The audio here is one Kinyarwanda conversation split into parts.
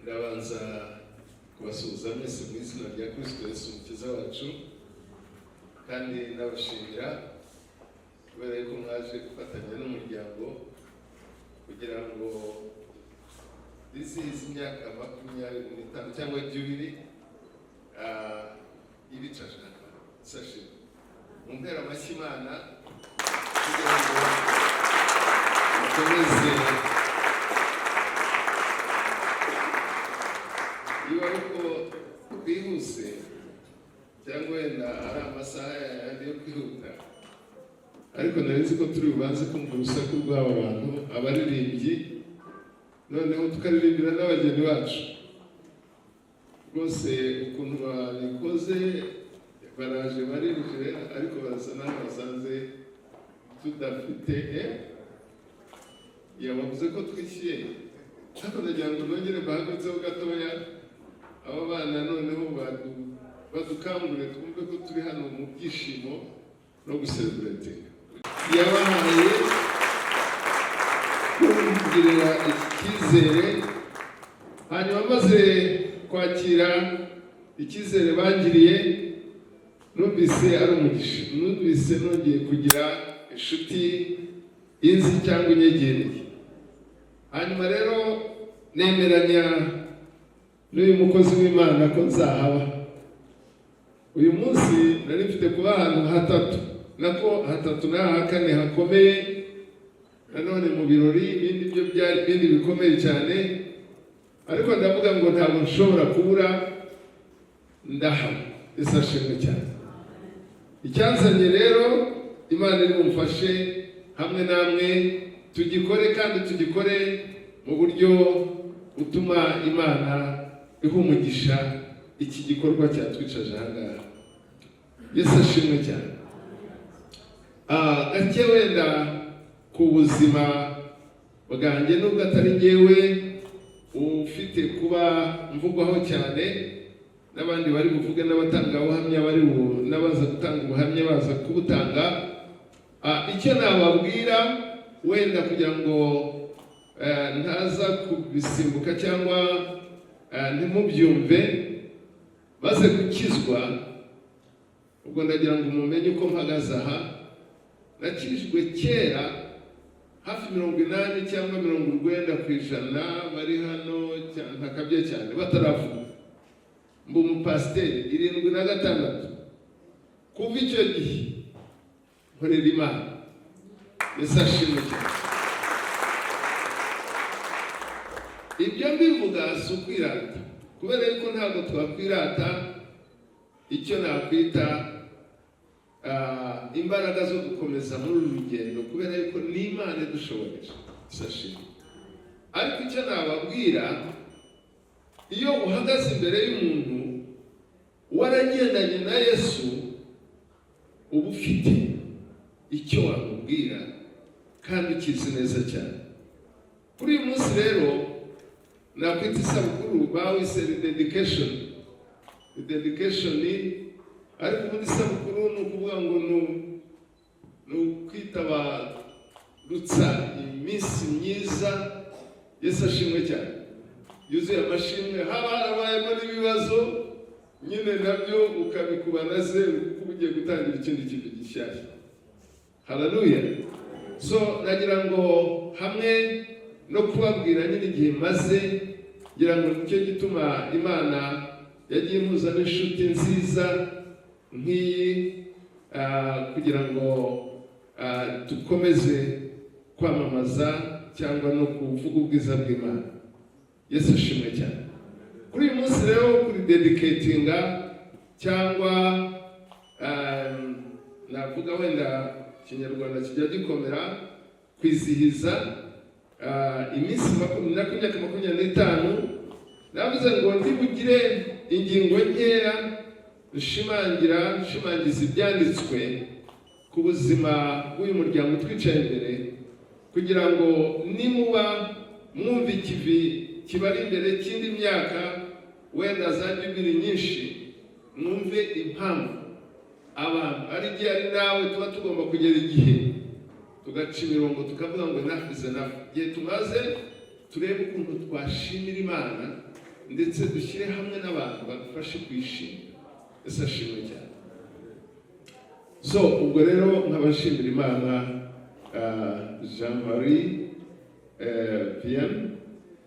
Ndabanza kubasuhuza mwese mu izina rya Kristo Yesu Umukiza wacu, kandi ndabashimira kubera ko mwaje gufatanya n'umuryango kugira ngo izihize imyaka 25 cyangwa Jubili ibicajana sashi mumpera amashyi Imana kugira ngo mukomeze iyo ariko bihuse cyangwa wenda ari amasaha yandi yo kwihuta, ariko narizi ko turi bubanze kumva urusaku rw'aba bantu abaririmbyi, noneho tukaririmbira n'abageni bacu. Rwose ukuntu babikoze baraje barinjire, ariko barasa n'aho basanze tudafite yabavuze ko twishyuye, ariko ndagira ngo nongere bahagurutseho gatoya aba bana, noneho badukangurire twumve ko turi hano mu byishimo no gucelebrating. Yabahaye kumugirira icyizere, hanyuma maze kwakira icyizere bangiriye, numvise ari umugisha, numvise nongeye kugira inshuti inzi cyangwa inyegereye. Hanyuma rero nemeranya n'uyu mukozi w'Imana ko nzahaba. Uyu munsi nari mfite kuba ahantu hatatu, nako hatatu na kane hakomeye, nanone mu birori ibindi byo byari ibindi bikomeye cyane, ariko ndavuga ngo ntabwo nshobora kubura ndahaba. Isashimwe cyane. Icyanzanye rero Imana iri bumfashe hamwe namwe tugikore, kandi tugikore mu buryo utuma Imana iha umugisha iki gikorwa cyatwicaje ahangaha. Yesu ashimwe cyane. Gake wenda ku buzima bwanjye, nubwo atari ngewe ufite kuba mvugwaho cyane, n'abandi bari buvuge n'abatanga ubuhamya bari n'abaza gutanga ubuhamya baza kubutanga. Icyo nababwira wenda kugira ngo ntaza kubisimbuka cyangwa ntimubyumve, baze gukizwa, ubwo ndagira ngo mumenye uko mpagaze aha. Nakijwe kera hafi 80 cyangwa 90% bari hano ntakabye cyane bataravuga. Mbu umupasiteri 76 kuva icyo gihe nkorera Imana. Yesu ashimwe cyane. Ibyo mbivuga si ukwirata, kubera yuko ntabwo twakwirata icyo nakwita imbaraga zo gukomeza muri uru rugendo, kubera yuko ni Imana idushoboje. Sashimwe. Ariko icyo nababwira, iyo uhagaze imbere y'umuntu waragendanye na Yesu, uba ufite icyo wamubwira kandi ukizi neza cyane. Kuri uyu munsi rero nakwita isabukuru bawise rededication. Rededication ariko ubundi isabukuru ni ukuvuga ngo ni ukwitabarutsa iminsi myiza. Yesu ashimwe cyane, yuzuye amashimwe. Haba harabayemo n'ibibazo nyine nabyo ukabikubana zeru kuko ugiye gutangira ikindi kintu gishyashya. Haleluya. So nagira ngo hamwe no kubabwira nyine igihe maze, ngira ngo nicyo gituma Imana yagiye impuza n'inshuti nziza nk'iyi kugira ngo dukomeze kwamamaza cyangwa no kuvuga ubwiza bw'Imana. Yesu ashimwe cyane. Kuri uyu munsi rero kuri dedicatinga cyangwa navuga wenda Kinyarwanda kijya gikomera kwizihiza iminsi 25, navuze ngo ndibugire ingingo nkeya nshimangiza ibyanditswe ku buzima bw'uyu muryango twicaye imbere, kugira ngo nimuba mwumva ikivi kibari imbere cy'indi myaka wenda za Bibiri nyinshi, mwumve impamvu abantu ari igihe ari nawe tuba tugomba kugera igihe tugaca imirongo tukavuga ngo enough is enough. Igihe tumaze turebe ukuntu twashimira Imana ndetse dushyire hamwe n'abantu badufashe kwishimira. Yesu ashimwe cyane. So ubwo rero nk'abashimira Imana Jean-Marie Vianney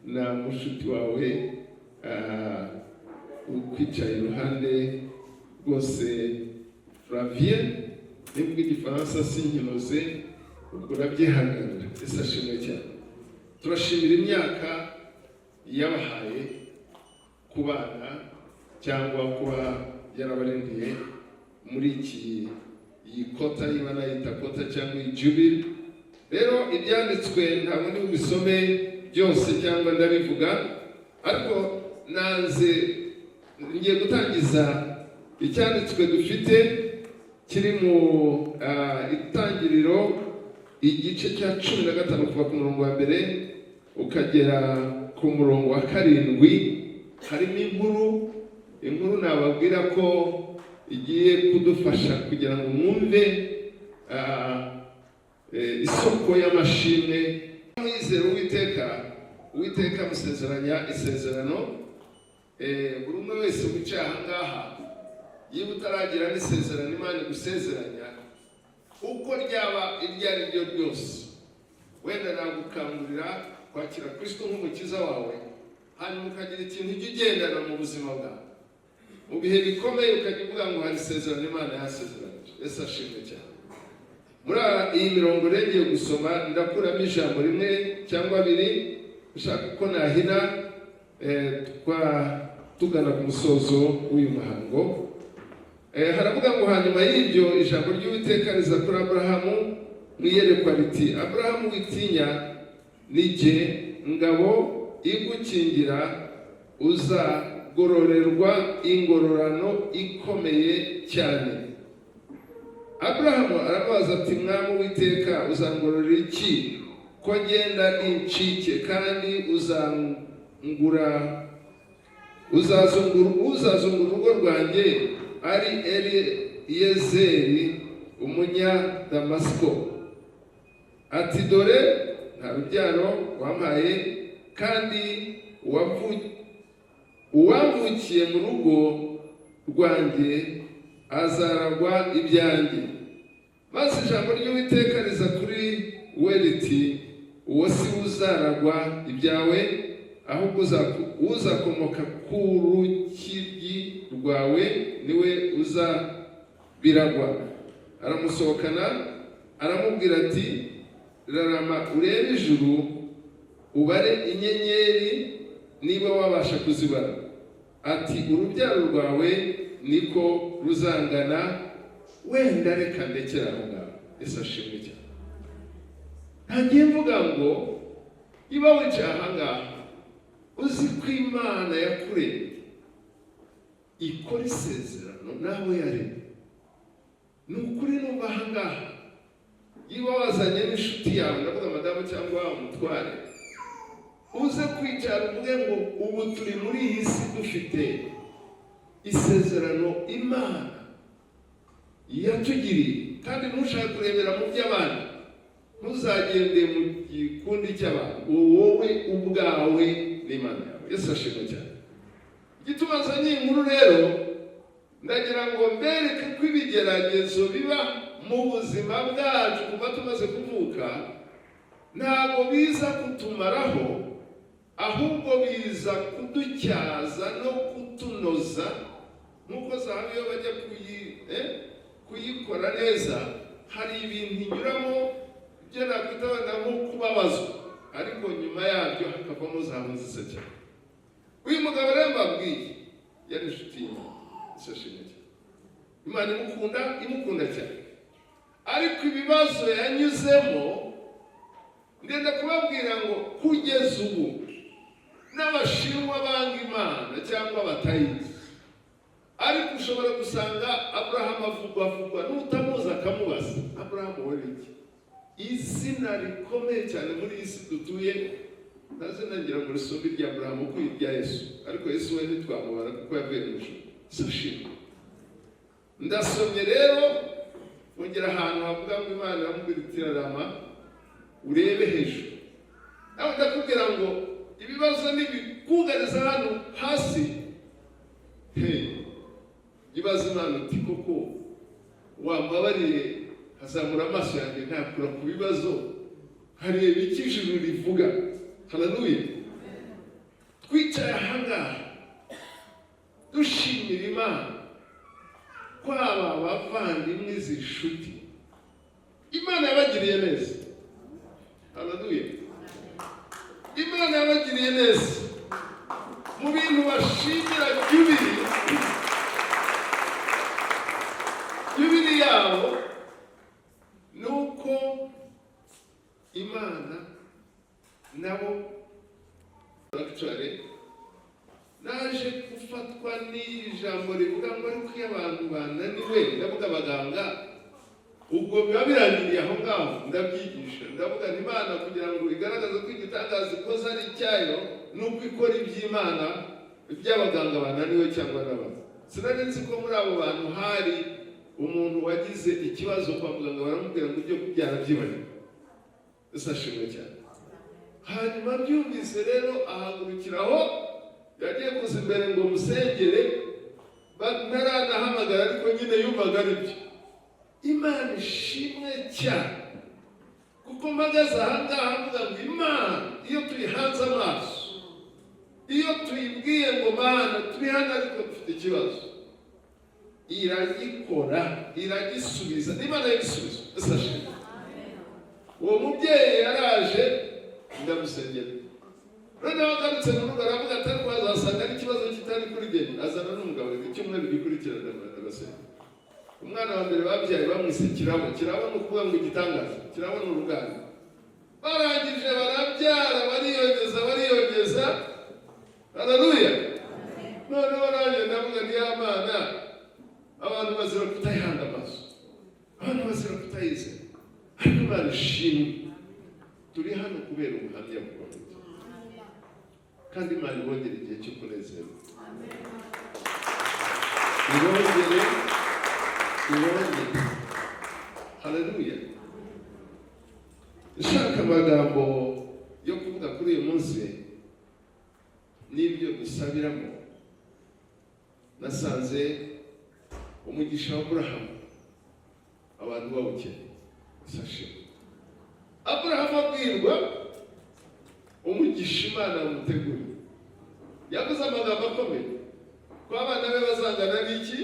na mushuti wawe ukwicaye iruhande rwose Flavien, nibwo igifaransa sinkinoze ubwo urabyihanganira. Yesu ashimwe cyane. Turashimira imyaka yabahaye ku bana cyangwa kuba yarabarendiye muri iyi kota y'Imana yita kota cyangwa ijubile. Rero ibyanditswe ntabwo ndi bubisome byose cyangwa ndabivuga, ariko ngiye gutangiza icyanditswe dufite kiri mu itangiriro igice cya 15 kuva ku murongo wa mbere ukagera ku murongo wa 7. Harimo inkuru nababwira ko igiye kudufasha kugira ngo mwumve isoko y'amashimwe. Mwizera Uwiteka musezeranya isezerano. Buri umwe wese wicaye aha ngaha yiba utaragira n'isezerano Imana igusezeranya uko ryaba iryo ari ryo ryose, wenda nagukangurira kwakira Kristo nk'umukiza wawe, hanyuma ukagira ikintu ujya ugendana mu buzima bwawe mu bihe bikomeye, ukajya uvuga ngo hari isezerano Imana yasezeranyije. Yesu ashimwe cyane. Muri iyi mirongo rengeye gusoma ndakuramo ijambo rimwe cyangwa abiri ushaka ko nahina tugana ku musozo w'uyu muhango. Haravuga ngo hanyuma y'ibyo ijambo ry'Uwiteka riza kuri Aburahamu mu iyerekwa riti, Aburahamu witinya, ni jye ngabo igukingira, uzagororerwa ingororano ikomeye cyane. Aburahamu arabaza ati, Mwami Uwiteka uzangororera iki ko ngenda n'incike, kandi uzazungura urugo rwanjye ari Eliyezeri umunyadamasiko. Ati dore nta rubyaro wampaye, kandi uwavukiye mu rugo rwanjye azaragwa ibyanjye. Maze ijambo ry'Uwiteka riza kuri we riti, uwo si uzaragwa ibyawe, ahubwo uzakomoka ku rukiryi rwawe niwe uzabiragwa. Aramusohokana aramubwira ati, rarama urebe ijuru ubare inyenyeri niba wabasha kuzibara. Ati urubyaro rwawe niko ruzangana. Wenda reka ndekera aho ngaho. Yesu ashimwe cyane. Ntagiye mvuga ngo iba wicaye aha ngaha uzi ko Imana yakuremye ikora isezerano nawe yaremye. Ni ukuri numva aha ngaha yiba wazanye n'inshuti yawe, ndavuga madamu cyangwa umutware, uze kwicara uvuge ngo ubu turi muri iyi si dufite isezerano Imana yatugiriye, kandi ntushaka kurebera mu by'abandi, ntuzagende mu gikundi cy'abantu, wowe ubwawe n'Imana yawe. Yesu ashimwe cyane. Igituma nzanye inkuru rero, ndagira ngo mbereke ko ibigeragezo biba mu buzima bwacu kuva tumaze kuvuka ntabwo biza kutumaraho, ahubwo biza kudutyaza no kutunoza. Nk'uko zahabu iyo bajya kuyikora neza, hari ibintu inyuramo ibyo nakwita wenda nko kubabazwa, ariko nyuma yabyo hakavamo zahabu nziza cyane. Uyu mugabo rero mbabwiye yari inshuti y'Imana. Ishashimye cyane. Imana imukunda cyane, ariko ibibazo yanyuzemo ndenda kubabwira ngo kugeza ubu n'abashinwa banga Imana cyangwa batayizi, ariko ushobora gusanga Aburahamu avugwa n'utamuzi akamubaza Aburahamu we iki, izina rikomeye cyane muri iyi si dutuye, ntazina ngira ngo risumbe irya Aburahamu kuko irya Yesu, ariko Yesu we ntitwamubara kuko yavuye mu ijuru. Ishashimye. Ndasomye rero ongera ahantu havuga ngo Imana iramubwira iti rama urebe hejuru. Nawe ndakubwira ngo ibibazo nibikugariza hano hasi, ibaza Imana uti koko wambabariye hazamura amaso yanjye ntakura ku bibazo, hareba icyo ijuru rivuga. Haleluya. Twicaye ahangaha dushimira Imana kwaba abavandimwe z'inshuti Imana yabagiriye neza. Haleluya. Imana yabagiriye neza mu bintu bashimira jubili yabo, nuko Imana nabo actually naje gufatwa n'ijambo rivuga ngo ariko iyo abantu bananiwe, ndavuga abaganga, ubwo biba birangiriye aho ngaho. Ndabyigisha ndavuga Imana kugira ngo igaragaze ko igitangaza ikoze ari icyayo, nuko ikora iby'Imana iby'abaganga bananiwe cyangwa n'abantu. Sinari nzi ko muri abo bantu hari umuntu wagize ikibazo kwa muganga baramubwira ngo ibyo kubyara byibane. Yesu ashimwe cyane. Hanyuma byumvise rero ahagurukiraho, yagiye kuza imbere ngo musengere, ntaranahamagara ariko nyine yumvaga ari byo. Imana ishimwe cyane kuko mpagaze ahangaha mvuga ngo Imana iyo tuyihanze amaso, iyo tuyibwiye ngo Mana turi hano ariko dufite ikibazo, iragikora, iragisubiza. Imana yagisubiza. Yesu ashimwe. Uwo mubyeyi yaraje ndamusengera, noneho agarutse mu rugo aravuga ati ariko azasanga ari ikibazo kitari kuri geni, azana n'umugabo icyumweru gikurikirana agasenga. Umwana wa mbere babyaye bamwise Kirabo. Kirabo ni ukuvuga ngo igitangaza, Kirabo ni uruganda. Barangije barabyara, bariyongeza. Haleluya. Noneho nanjye ndavuga ni Imana, abantu bazira kutayihanga amaso, abantu bazira kutayizera, ariko Imana ishimwe turi hano kubera ubuhamya bwawe, kandi Imana ibongera igihe cyo kunezerwa. Ibongere. Haleluya. Nshaka amagambo yo kuvuga kuri uyu munsi n'ibyo dusabiramo. Nasanze umugisha wa Aburahamu abantu bawukeneye. Sashimwe. Aburahamu abwirwa umugisha Imana yamuteguriye. Yavuze amagambo akomeye ko abana be bazangana n'iki?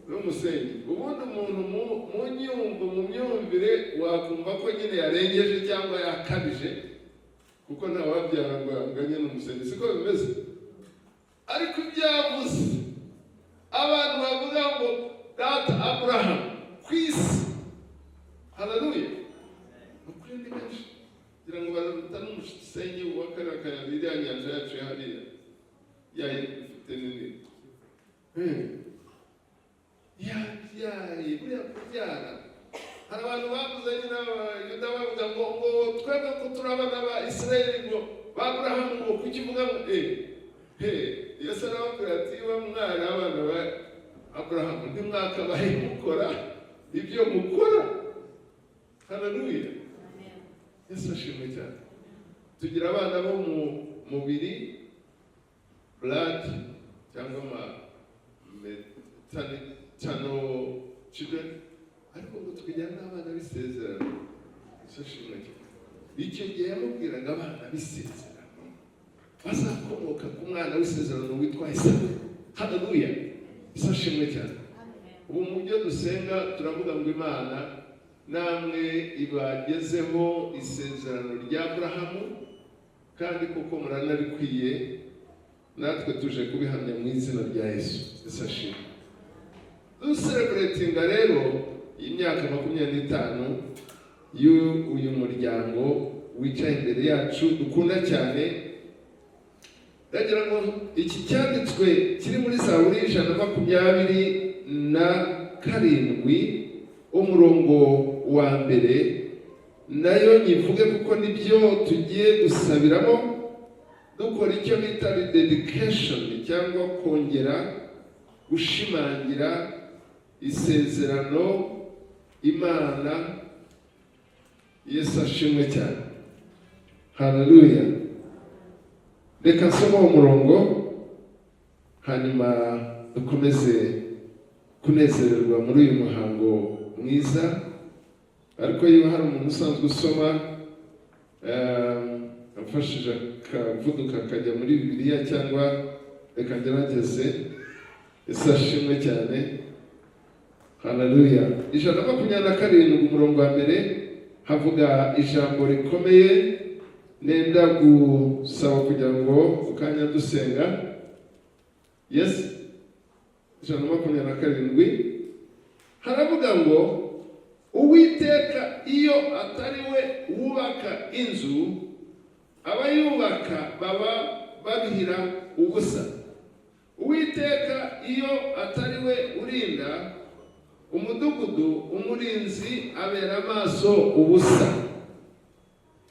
N'umusenyi. Ubundi umuntu mu myumvire wakumva ko nyine yarengeje cyangwa yakabije, kuko ntawabyara ngo anganye n'umusenyi, siko bimeze. Ariko ibyavuze abantu bavuga ngo data Aburahamu ku isi. Haleluya. Ukuri ndi benshi kugira ngo baruta n'umusenyi w'akarakara iriya nyanja yacu hariya yayifite nini. Buriya kubyara, hari abantu bavuze bavuzanye n'Abayuda bavuga ngo twebwe ko turabana ba Isirayeli ngo Aburahamu ngo kukivuga ngo Yesu arababwira ati wa mwana abana ba Aburahamu ntimwakabaye mukora ibyo mukora. Haleluya. Yesu ashimwe cyane. Tugira abana bo mu mubiri, blood cyangwa maternal children, ariko ngo tugira n'abana b'isezerano. Yesu ashimwe cyane. Icyo gihe yamubwiraga abana b'isezerano bazakomoka ku mwana w'isezerano witwa Isaka. Haleluya. Yesu ashimwe cyane. Ubu mu byo dusenga turavuga ngo Imana namwe ibagezeho isezerano rya Aburahamu, kandi kuko muranabikwiye, natwe tuje kubihamya mu izina rya Yesu. Yesu ashimwe. Celebrating rero imyaka 25 y'uyu muryango wicaye imbere yacu dukunda cyane. Ndagira ngo iki cyanditswe kiri muri Zaburi 127 umurongo wa mbere nayo nyivuge kuko nibyo tugiye gusabiramo dukora icyo bita dedication cyangwa kongera gushimangira isezerano Imana. Yesu ashimwe cyane. Haleluya. Reka nsome umurongo hanyuma dukomeze kunezererwa muri uyu muhango mwiza. Ariko iyo hari umuntu usanzwe usoma amfashije akavuduka akajya muri Bibiliya cyangwa reka ngerageze. Yesu ashimwe cyane. Haleluya. 127 umurongo wa mbere havuga ijambo rikomeye nenda gusaba kugira ngo ukanya dusenga. Yes. 127 haravuga ngo Uwiteka iyo atari we wubaka inzu, abayubaka baba babihira ubusa. Uwiteka iyo atari we urinda umudugudu, umurinzi abera amaso ubusa.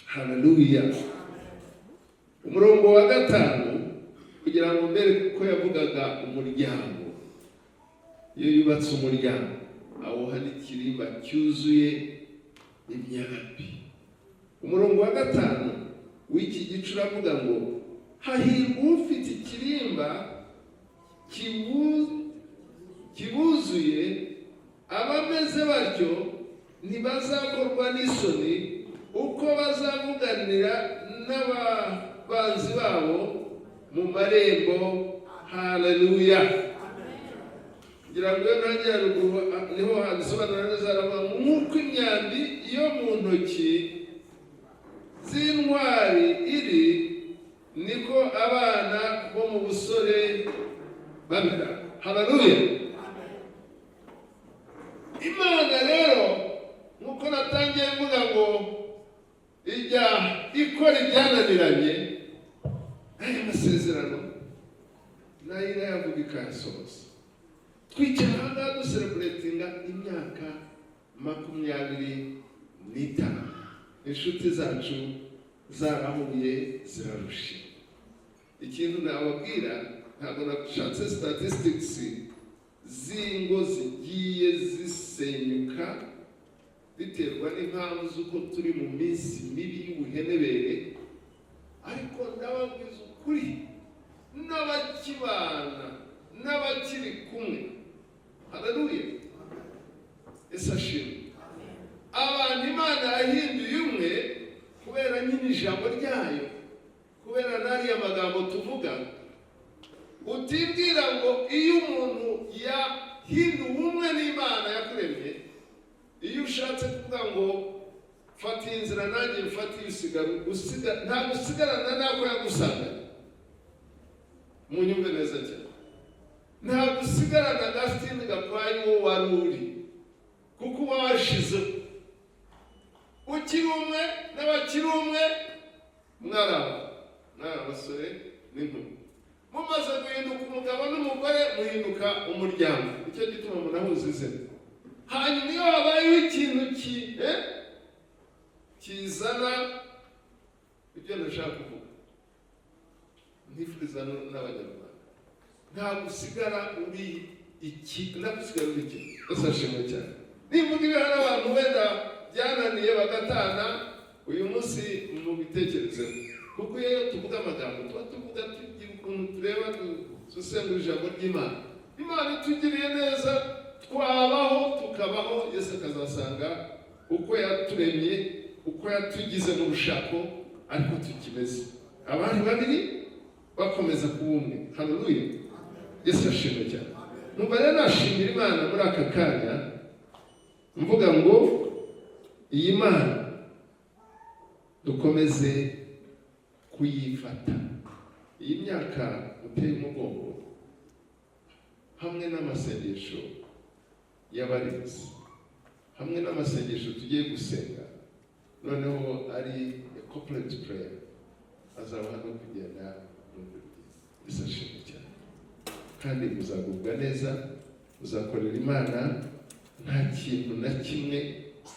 Haleluya. Umurongo wa 5 kugira ngo mbere ko yavugaga umuryango. Iyo yubatse umuryango aho hari ikirimba cyuzuye imyambi. Umurongo wa 5 w'iki gice uravuga ngo hahirwa ufite ikirimba kibuzuye, abameze batyo ntibazakorwa n'isoni uko bazavuganira n'ababanzi babo mu marembo. Haleluya. Kugira ngo nanjye haruguru niho hansobanura neza aravuga nk'uko imyambi yo mu ntoki z'intwari iri, niko abana bo mu busore babira. Haleluya. Imana rero nk'uko natangiye mvuga ngo ijya ikora ibyananiranye, aya masezerano nayo irayavuga ikayasohoza. Twicara ahangaha duselebratinga imyaka 25. Inshuti zacu zarahuye zirarusha. Ikintu nababwira, ntabwo nashatse statistics zingo zigiye zisenyuka biterwa n'impamvu z'uko turi mu minsi mibi y'ubuhenebere, ariko ndababwiza ukuri n'abakibana n'abakiri kumwe. Haleluya. Yesu ashimwe. Abantu Imana yahinduye umwe kubera nyine ijambo ryayo, kubera nariya magambo tuvuga. Utibwira ngo iyo umuntu yahinduye umwe n'Imana yakuremye, iyo ushatse kuvuga ngo fata inzira nanjye mfata usigara ntabwo usigarana nako yagusanga. Munyumve neza cyane. Ntabwo usigarana gasitini gakwaye uwo wari uri, kuko uba washizeho. Ukiri umwe n'abakiri umwe mwaraba abasore n'inkumi. Mumaze guhinduka umugabo n'umugore muhinduka umuryango. Icyo gituma munahuza izina. Hanyuma iyo habayeho ikintu bizana ibyo ndashaka kuvuga. Nifuriza n'abanyarwanda nta gusigara uri iki, ndagusigara uri iki. Ndasashimwe cyane. Nivuga ibi hari abantu wenda byananiye bagatana uyu munsi mu bitekerezo, kuko iyo tuvuga amagambo tuba tuvuga tugira ukuntu tureba dusengura ijambo ry'Imana. Imana itugiriye neza, twabaho tukabaho, Yesu akazasanga uko yaturemye, uko yatugize mu rushako ariko tukimeze. Abantu babiri bakomeza kuba umwe. Haleluya. Yesu ashimwe cyane. Numva rero nashimira Imana muri aka kanya mvuga ngo iyi Mana dukomeze kuyifata. Iyi myaka uteye umugongo hamwe n'amasengesho y'abarinzi, hamwe n'amasengesho tugiye gusenga, noneho ari a corporate prayer, azaba hano kugenda isashimwe cyane. Kandi muzagubwa neza, muzakorera Imana, nta kintu na kimwe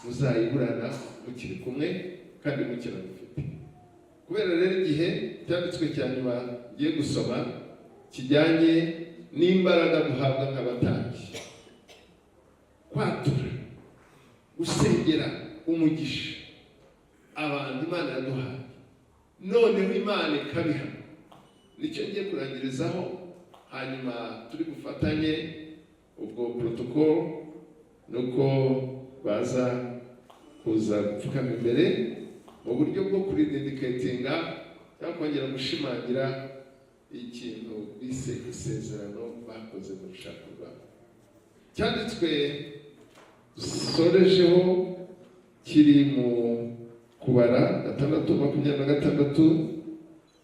muzayiburana mukiri kumwe kandi mukina mufite. Kubera rero igihe cyanditswe cya nyuma ngiye gusoma kijyanye n'imbaraga duhabwa nk'abatambyi, kwatura, gusengera umugisha abantu Imana yaduhaye, noneho Imana ikabiha. Nicyo ngiye kurangirizaho, hanyuma turi gufatanye ubwo protocol nuko baza kuza gupfukama imbere mu buryo bwo kuridedicatinga cyangwa kongera gushimangira ikintu bise isezerano bakoze mu rushako rwabo. Cyanditswe dusorejeho kiri mu kubara 6:26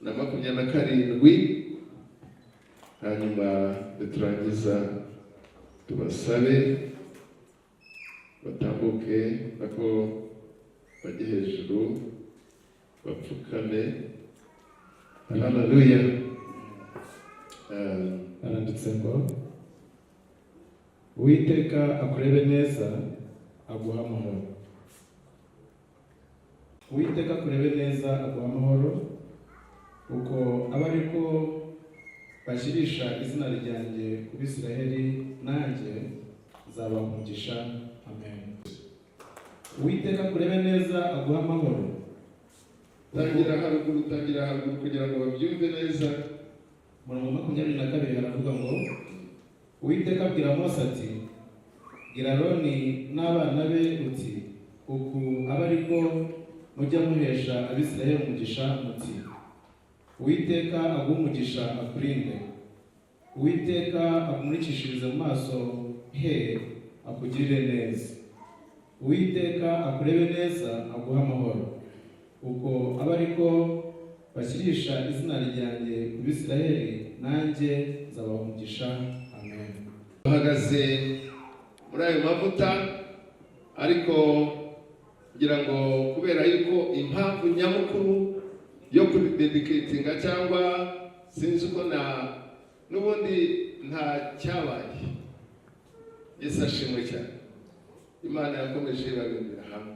na 27. Hanyuma turangiza tubasabe batambuke nako bajye hejuru bapfukame. Haleluya. Aranditse ngo Uwiteka akurebe neza aguha amahoro. Uwiteka akurebe neza aguha amahoro, uko aba ariko bashyirisha izina ryanjye ku Bisiraheli, nanjye nzabaha umugisha. Amen. Uwiteka akurebe neza aguha amahoro. Tangira haruguru kugira ngo babyumve neza. Murongo 22 haravuga ngo Uwiteka abwira Mose ati, bwira Aroni n'abana be uti, uku aba ariko mujya muhesha Abisiraheli umugisha muti, Uwiteka aguha umugisha akurinde. Uwiteka akumurikishirize mu maso he akugirire neza. Uwiteka akurebe neza aguha amahoro, uko aba ariko bashyirisha izina ryanjye ku Bisiraheli, nanjye nzabaha umugisha. Amen. Bahagaze muri ayo mavuta, ariko kugira ngo kubera yuko impamvu nyamukuru yo kuridedicatinga cyangwa sinzi uko n'ubundi nta cyabaye. Yesu ashimwe cyane. Imana yakomeje babindira hamwe,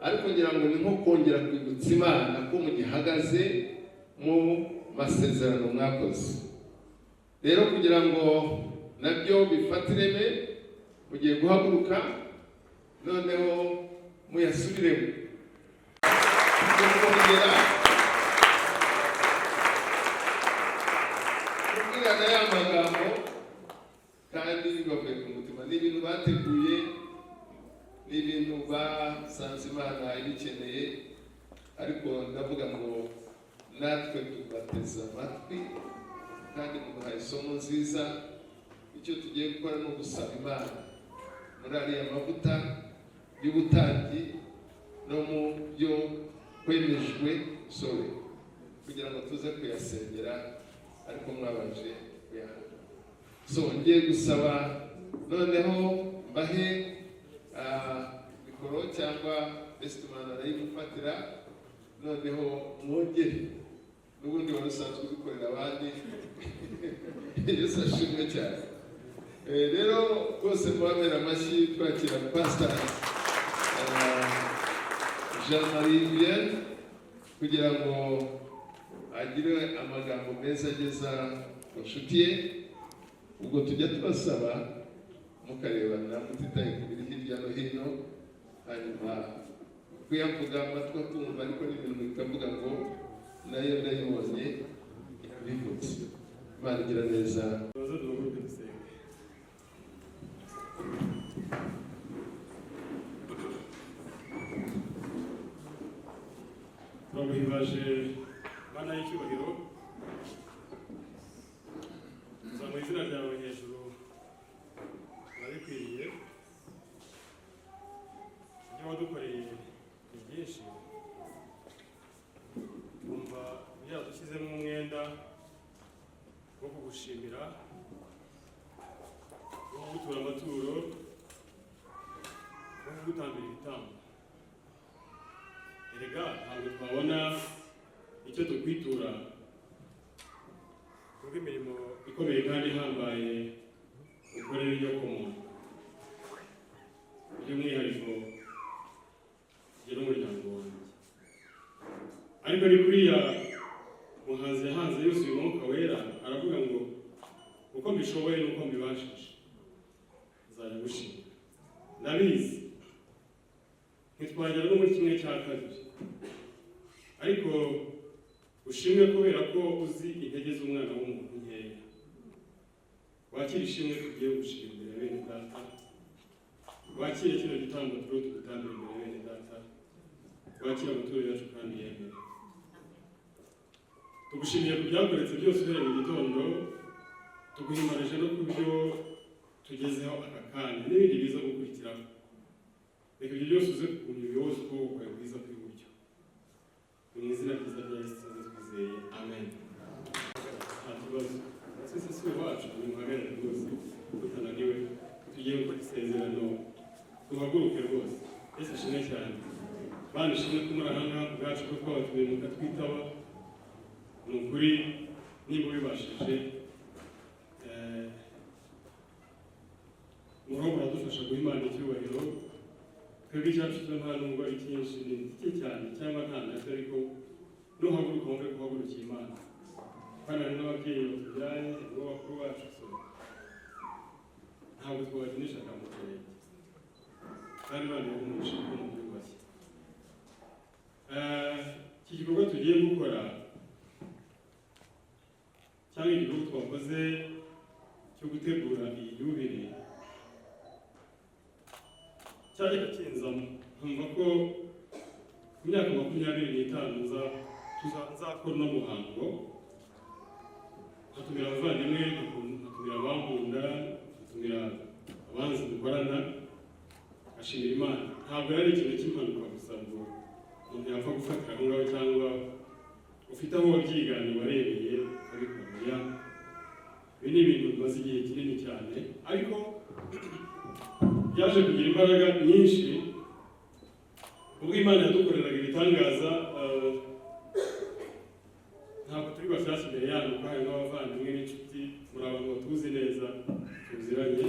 ariko ngira ngo ni nko kongera kwibutsa Imana ko mugihagaze mu masezerano mwakoze. Rero kugira ngo nabyo bifate ireme, mugiye guhaguruka noneho muyasubiremo. Kongera kubwirana ya magambo kandi bibavuye ku mutima. Ni ibintu bateguye, ni ibintu basanze Imana ibikeneye, ariko ndavuga ngo natwe tubateze amatwi kandi muduhaye isomo nziza. Icyo tugiye gukora ni ugusaba Imana muri ariya mavuta y'ubutambyi no mu byo kwemejwe kugira ngo tuze kuyasengera, ariko mwabanje kuyahabwa. Ngiye gusaba noneho mbahe mikoro cyangwa Imana arayimufatira, noneho mwongere n'ubundi wari usanzwe ubikorera abandi. Yesu ashimwe cyane. Rero rwose mubabera amashyi twakira Pastor Jean-Marie kugira ngo agire amagambo meza ageza ku nshuti ye. Ubwo tujya tubasaba mukarebana mutitaye ku biri hirya no hino, hanyuma kuyavuga amatwi akumva, ariko n'ibintu bikavuga ngo nayo ndayibonye bivutse. Imana igira neza. Twaguhimbaje Mana y'icyubahiro, uzamura izina ryawe hejuru, urabikwiriye. Ibyo wadukoreye ni byinshi, twumva byadushyizemo umwenda wo kugushimira, wo kugutura amaturo, wo kugutambira ibitambo. Erega ntabwo twabona icyo tukwitura kuko imirimo ikomeye kandi ihambaye ukorera iyo ku muntu, by'umwihariko jye n'umuryango wanjye. Ariko ni kuriya umuhanzi yahanze yuzuye umwuka wera, aravuga ngo uko mbishoboye n'uko mbibashije nzajya gushima. Ndabizi ntitwagera no muri kimwe cya kabiri, ariko ushimwe kubera ko uzi intege z'umwana w'umuntu nkeya. Wakira ishimwe tugiye gushima imbere ya bene data, wakire kino gitambo turiho tugutambira imbere ya bene data, wakire amaturo yacu kandi yemere. Tugushimiye ku byakoretse byose uhereye mu gitondo, tuguhimarije no ku byo tugezeho aka kanya n'ibindi biza gukurikiraho. Reka ibyo byose uze kukumenya ubuyobozi ukuboko kwawe bwiza kw'iburyo. Mu izina ryiza rya Yesu twizeye, amen. Nta kibazo, twese si iwacu, ni muhagarare rwose, tutananiwe, tugiye gukora isezerano, duhaguruke rwose. Yesu ashimwe cyane. Bana ishimwe ko muri aha ngaha ku bwacu ko twabatumiye mukatwitaba. Ni ukuri niba ubibashije, muhobo muradufasha guha Imana icyubahiro. Twebwe icyacu cyo nta nubwo ari cyinshi, ni gike cyane cyangwa nta nacyo, ariko nuhaguruka wumve guhagurukira Imana. Kandi hari n'ababyeyi batubyaye, nibo bakuru bacu, ntabwo twabakinisha akamuteye, kandi Imana yahumurisha ko mu byubashye. Iki gikorwa tugiye gukora cyangwa igikorwa twakoze cyo gutegura iyi yubile, cyajyaga kinzamo nkumva ko ku myaka 25 nzakora uno muhango, nkatumira abavandimwe, nkatumira abankunda, nkatumira abanzi dukorana, ashimira Imana. Ntabwo ari ikintu cy'impanuka gusa ngo umuntu yapfa gufatira aho ngaho, cyangwa ufite aho wabyiganye warebeye ukabikora. Ibi ni ibintu bimaze igihe kinini cyane, ariko byaje kugira imbaraga nyinshi ubwo Imana yadukoreraga ibitangaza. Ntabwo turi bashyashya imbere yanyu, kuko hari n'abavandimwe n'inshuti, muri abantu batuzi neza, tuziranye.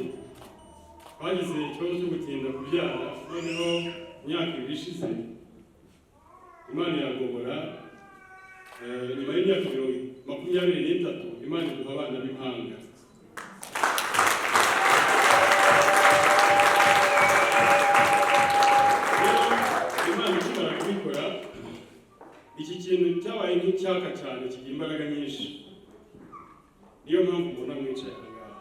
Twagize ikibazo cyo gutinda kubyara, noneho imyaka 2 ishize Imana iragobora. Nyuma y'imyaka 23 Imana iduha abana b'impanga. Iki kintu cyabaye nk'icyaka cyane, kigira imbaraga nyinshi. Niyo mpamvu mbona mwicaye aha ngaha,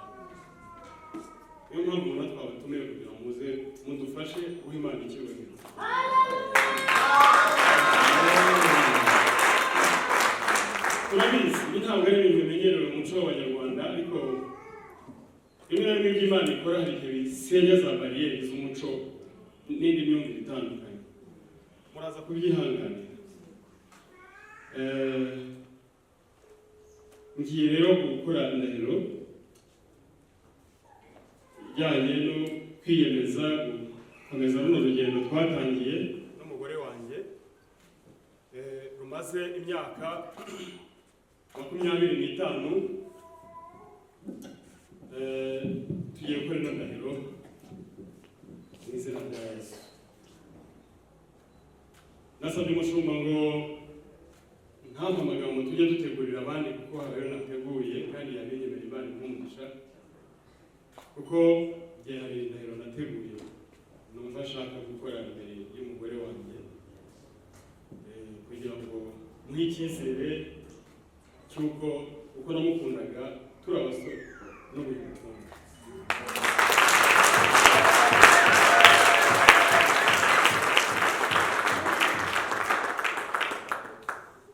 niyo mpamvu mbona twabatumiye kugira ngo muze mudufashe guha Imana icyubahiro. Turabizi ibi ntabwo ari ibintu bimenyerewe mu muco w'Abanyarwanda, ariko rimwe na rimwe Imana ikora hari igihe bisenya za bariyeri z'umuco n'indi myumvire itandukanye. Muraza kubyihanganira. Ngiye rero gukora indahiro ijyanye no kwiyemeza gukomeza runo rugendo twatangiye n'umugore wanjye rumaze imyaka 25. Tugiye gukora indahiro mu izina rya Yesu. nasabye umushumba ngo ntampa amagambo tujye dutegurira abandi kuko hari ayo nateguye kandi yabinyemera Imana imugisha kuko igihe hari indahiro nateguye numva ashaka gukora imbere y'umugore wanjye kugira ngo muhe icyizere cy'uko uko namukundaga turi abasore n'ubu mukunda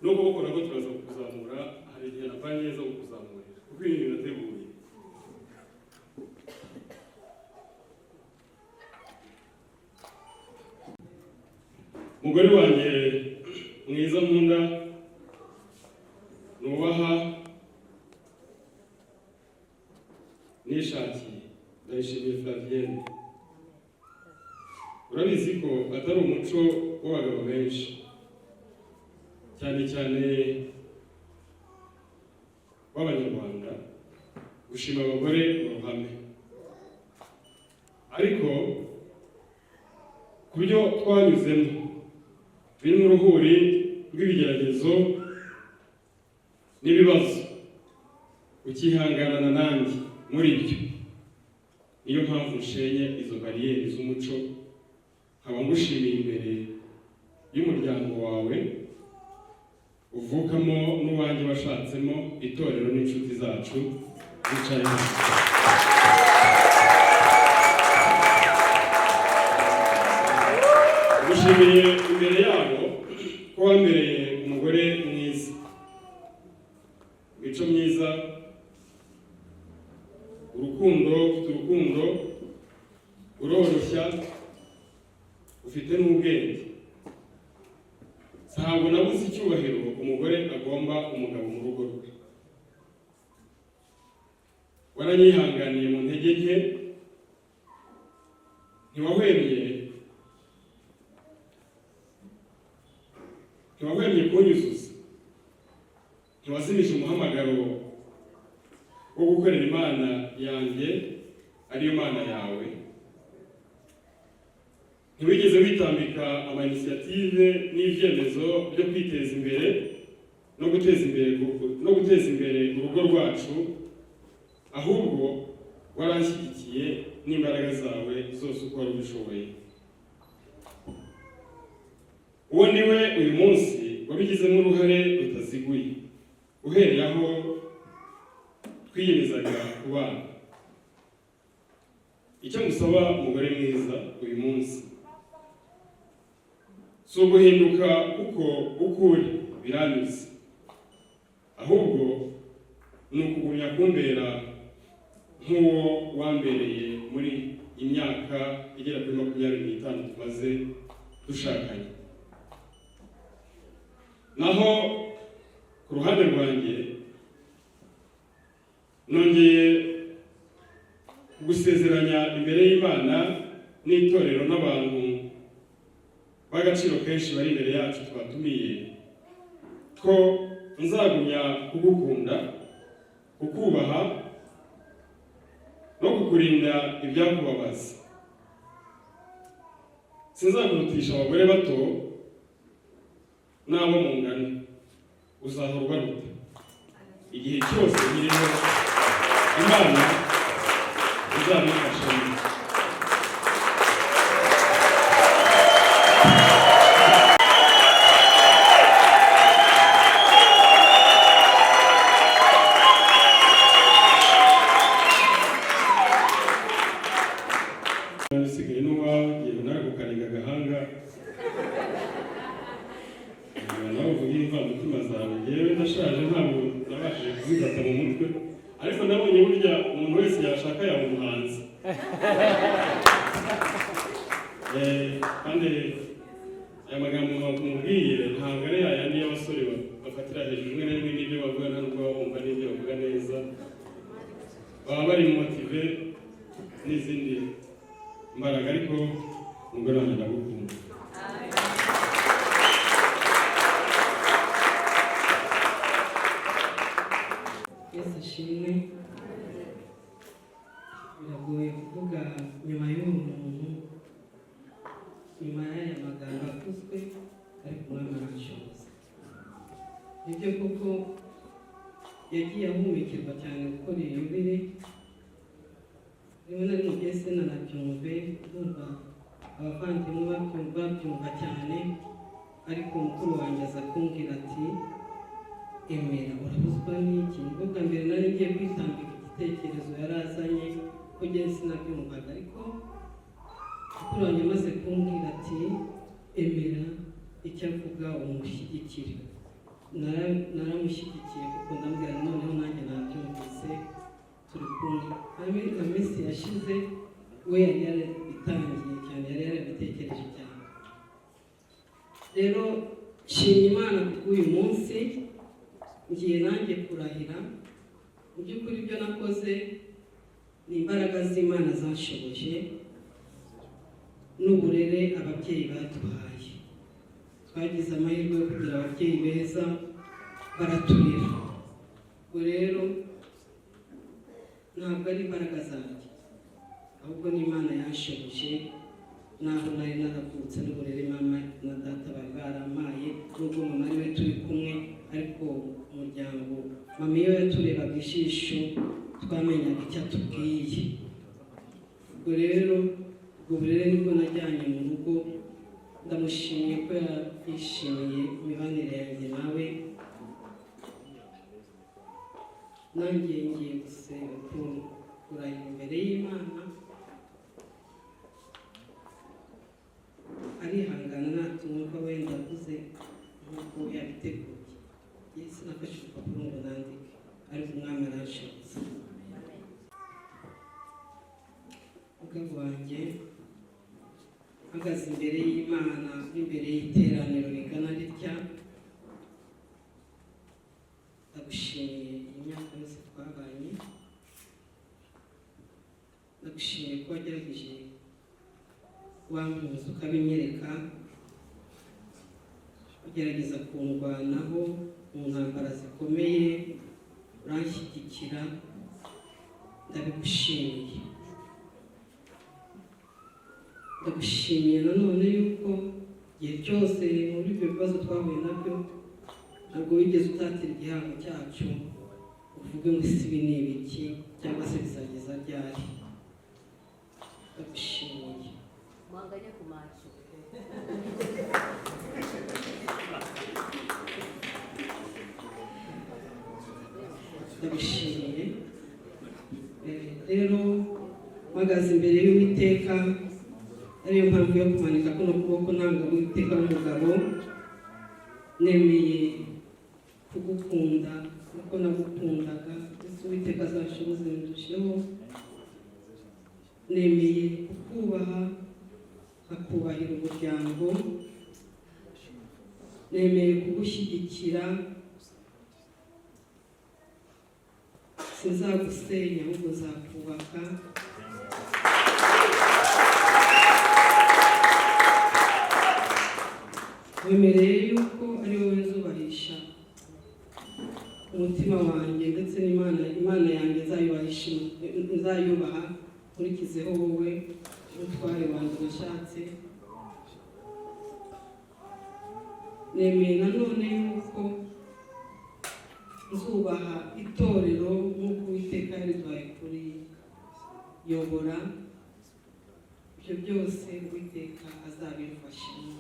nubwo gukora ko turaza kuzamura hari igihe napanye neza wo kuzamurira kuko ibintu nateguye umugore wanjye mwiza nkunda nubaha nishakiye ndayishimiye Flavienne. Urabizi ko atari umuco w'abagabo benshi cyane cyane w'Abanyarwanda gushima abagore mu ruhame, ariko ku byo twanyuzemo birimo uruhuri rw'ibigeragezo n'ibibazo ukihanganana nanjye muri byo, niyo mpamvu nshenye izo bariyeri z'umuco nkaba ngushimiye imbere y'umuryango wawe uvukamo n'uwanjye washatsemo, itorero n'inshuti zacu bicaye hano. Ngushimiye imbere yabo ko wambereye umugore mwiza, imico myiza, urukundo, ufite urukundo, uroroshya, ufite n'ubwenge. Ntabwo nabuze icyubahiro umugore agomba umugabo mu rugo rwe. Waranyihanganiye mu ntege nke, ntiwahwemye kunyuzuza, ntiwazimije umuhamagaro wo gukorera Imana yanjye ariyo Mana yawe. Ntiwigeze witambika ama-initiative n'ibyemezo byo kwiteza imbere no guteza imbere urugo rwacu, ahubwo waranshyigikiye n'imbaraga zawe zose uko wari ubishoboye. Uwo niwe uyu munsi wabigizemo uruhare rutaziguye, uhereye aho twiyemezaga kubana. Icyo musaba umugore mwiza uyu munsi si uguhinduka kuko ukuri biranyuze, ahubwo ni ukugumya kumbera nk'uwo wambereye muri imyaka igera kuri 25 tumaze dushakanye. Naho ku ruhande rwanjye nongeye gusezeranya imbere y'Imana n'itorero n'abantu b'agaciro kenshi bari imbere yacu twatumiye ko nzagumya kugukunda, kukubaha no kukurinda ibyakubabaza. Sinzakurutisha abagore bato n'abo mungana, uzahora ubaruta igihe cyose nkiriho. Imana izabifashamo. Nsigaye n'uwa yewe naragukanyaga agahanga nawe uvuga imvamutima zawe. Njyewe ndashaje ntabwo nabashije kuzifata mu mutwe, ariko nabonye burya umuntu wese yashaka yaba umuhanzi. Kandi aya magambo mubwiye ntabwo ari yayandi y'abasore bafatira hejuru rimwe na rimwe n'ibyo bavuga ntabwo bumva n'ibyo bavuga neza, baba bari motive n'izindi mbaraga, ariko umugore wanjye ndagukunda. Yesu ashimwe. Biragoye kuvuga nyuma y'uwo muntu, nyuma y'aya magambo avuzwe, ariko umwami aranshoboza. Nibyo koko yagiye ahumekerwa cyane gukora iyubire, rimwe na rimwe igihe sinanabyumve, ndumva abavandimwe babyumva cyane, ariko mukuru wanjye aza kumbwira ati emera, urabuzwa n'iki? Nibwo bwa mbere nari ngiye kwitambika igitekerezo yari azanye, ko njye sinabyumvaga, ariko mukuru wanjye amaze kumbwira ati emera icyo avuga umushyigikire. Naramushyigikiye kuko ndambwira noneho nanjye nabyumvise, turi kumwe. Iminsi yashize we yari yarabitangiye cyane, yari yarabitekereje cyane. Rero nshimye Imana kubw'uyu munsi, ngiye nanjye kurahira. Mu by'ukuri ibyo nakoze ni imbaraga z'Imana zanshoboje n'uburere ababyeyi baduhaye. Twagize amahirwe yo kugira ababyeyi beza, baraturera. Ubwo rero ntabwo ari imbaraga zanjye, ahubwo ni Imana yanshoboje, naho nari naravutse n'uburere mama na data bari barampaye, nubwo mama ari we turi kumwe, ariko umuryango mama iyo yaturebaga ijisho twamenyaga icyo atubwiye. Ubwo rero ubwo burere nibwo najyanye mu rugo. Ndamushimiye ko yishimiye imibanire yanjye nawe. Nanjye ngiye gusenga kurahira imbere y'Imana, arihangana natumva wenda avuze nk'uko yabiteguye. Yesu nafashe urupapuro ngo nandike, ariko umwami aranshoboza. Mugabo wanjye mpagaze imbere y'Imana n'imbere y'iteraniro rigana ritya, ndagushimiye imyaka yose twabanye, ndagushimiye ko wagerageje wampuza ukabinyereka, ugerageza kundwanaho mu ntambara zikomeye, uranshyigikira, ndabigushimiye. Ndagushimiye nanone yuko igihe cyose muri ibyo bibazo twahuye nabyo, ntabwo wigeze utatira igihango cyacu uvuge ngo isi ibi ni ibiki cyangwa se bizageza ryari. Ndagushimiye. Mwanganye ku maso. Ndagushimiye. Rero mpagaze imbere y'Uwiteka, ariyo mpamvu yo kumanika kuno kuboko ntabwo Uwiteka w'umugabo, nemeye kugukunda kuko nagukundaga, ese Uwiteka azashoboze ndusheho. Nemeye kukubaha, nkakubahira umuryango, nemeye kugushyigikira, sinzagusenya ahubwo nzakubaka. Wemereye yuko ari wowe nzubahisha umutima wanjye, ndetse n'Imana yanjye nzayubaha, nkurikizeho wowe umutware wanjye nashatse. Nemeye nanone yuko nzubaha itorero nk'uko Uwiteka yariduhaye kuriyobora. Ibyo byose Uwiteka azabimfashamo.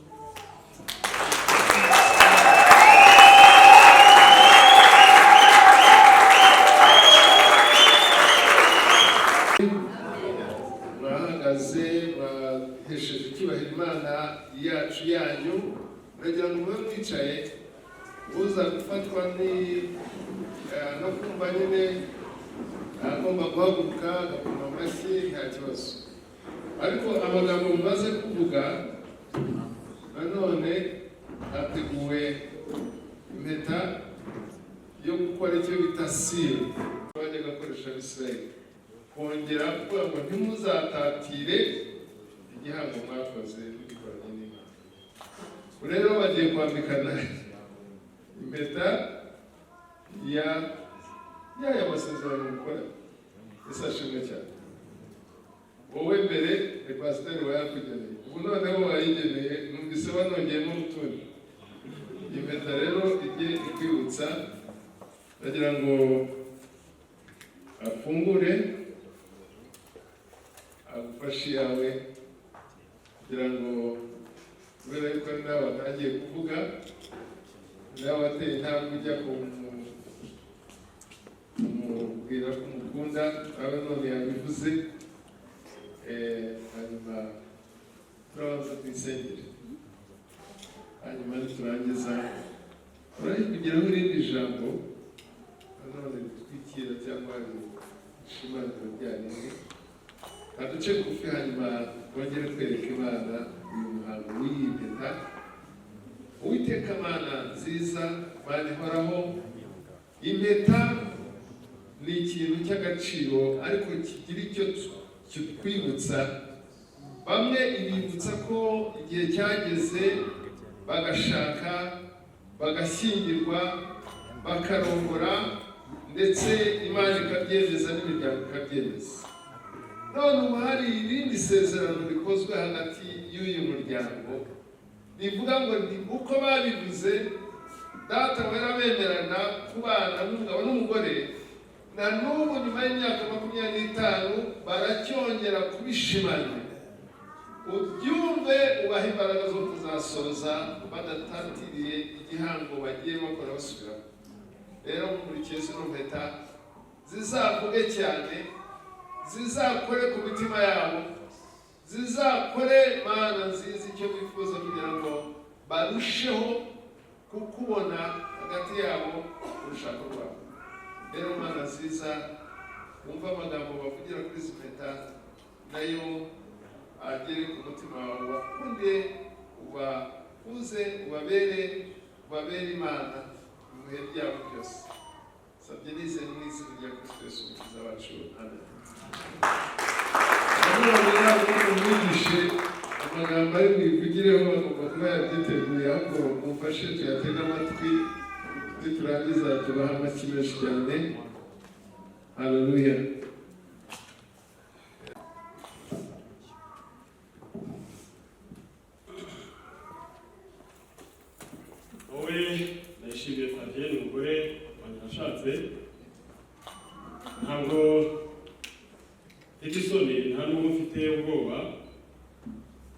Bahagaze bahesheje icyubahiro Imana yacu yanyu, ndagira ngo mube mwicaye. Uza gufatwa no kumva nyine agomba guhaguruka agakoma amashyi, nta kibazo. Ariko amagambo mumaze kuvuga, nanone hateguwe impeta yo gukora icyo bita siro bajya gakoresha Abisirayeli, kongera kuvuga ngo ntimuzatatire igihango mwakoze mugikoranye n'Imana. Rero bagiye kwambikana impeta y'aya masezerano gukora. Ese ashimwe cyane. Wowe mbere ni pasiteri wayakugeneye, ubu noneho wayigeneye, numvise banongeyemo utundi. impeta rero ijye ikwibutsa, ndagira ngo afungure agufashe yawe kugira ngo kubera yuko ari nawe watangiye kuvuga, nawe wateye intambwe ujya kumubwira ko umukunda, nawe none yabivuze. Hanyuma turabanza tuyisengere, hanyuma niturangiza urayikugiraho irindi jambo nanone ritwikira cyangwa rishimangira byanini, aduce bugufi hanyuma twongere twereka Imana uyu muhango w'iyi mpeta. Uwiteka Mana nziza, Mana ihoraho, impeta ni ikintu cy'agaciro ariko kigira icyo kitwibutsa. Bamwe ibibutsa ko igihe cyageze bagashaka, bagashyingirwa, bakarongora, ndetse Imana ikabyemeza n'imiryango ikabyemeza. None ubu hari irindi sezerano rikozwe hagati y'uyu muryango rivuga ngo ni uko babivuze data wera bemerana kubana n'umugabo n'umugore, na n'ubu nyuma y'imyaka 25 baracyongera kubishimangira. Ubyumve, ubaha imbaraga zo kuzasoza badatatiriye igihango bagiye bakora basubira. Rero mukurikiye zino mpeta zizavuge cyane, zizakore ku mitima yabo, zizakore Mana nziza icyo bifuza kugira ngo barusheho kukubona hagati yabo urushako rwabo. Rero Mana nziza, wumva amagambo bavugira kuri izi mpeta nayo agere ku mutima wawe, wakunde, ubakuze, ubabere Imana mu bihe byabo byose. Sabye nizeye mu izina rya Kristo Yesu umukiza wacu, amen. Umwigishe amagambo ari buyivugireho agomba kuba yabyiteguye, ahubwo mumfashe tuyatege amatwi, turangiza tubaha amashyi menshi cyane. Haleluya. wowe nayishimiye Fabien, umugore wanjye nashatse, ntabwo mfite isoni, nta n'ubwo mfite ubwoba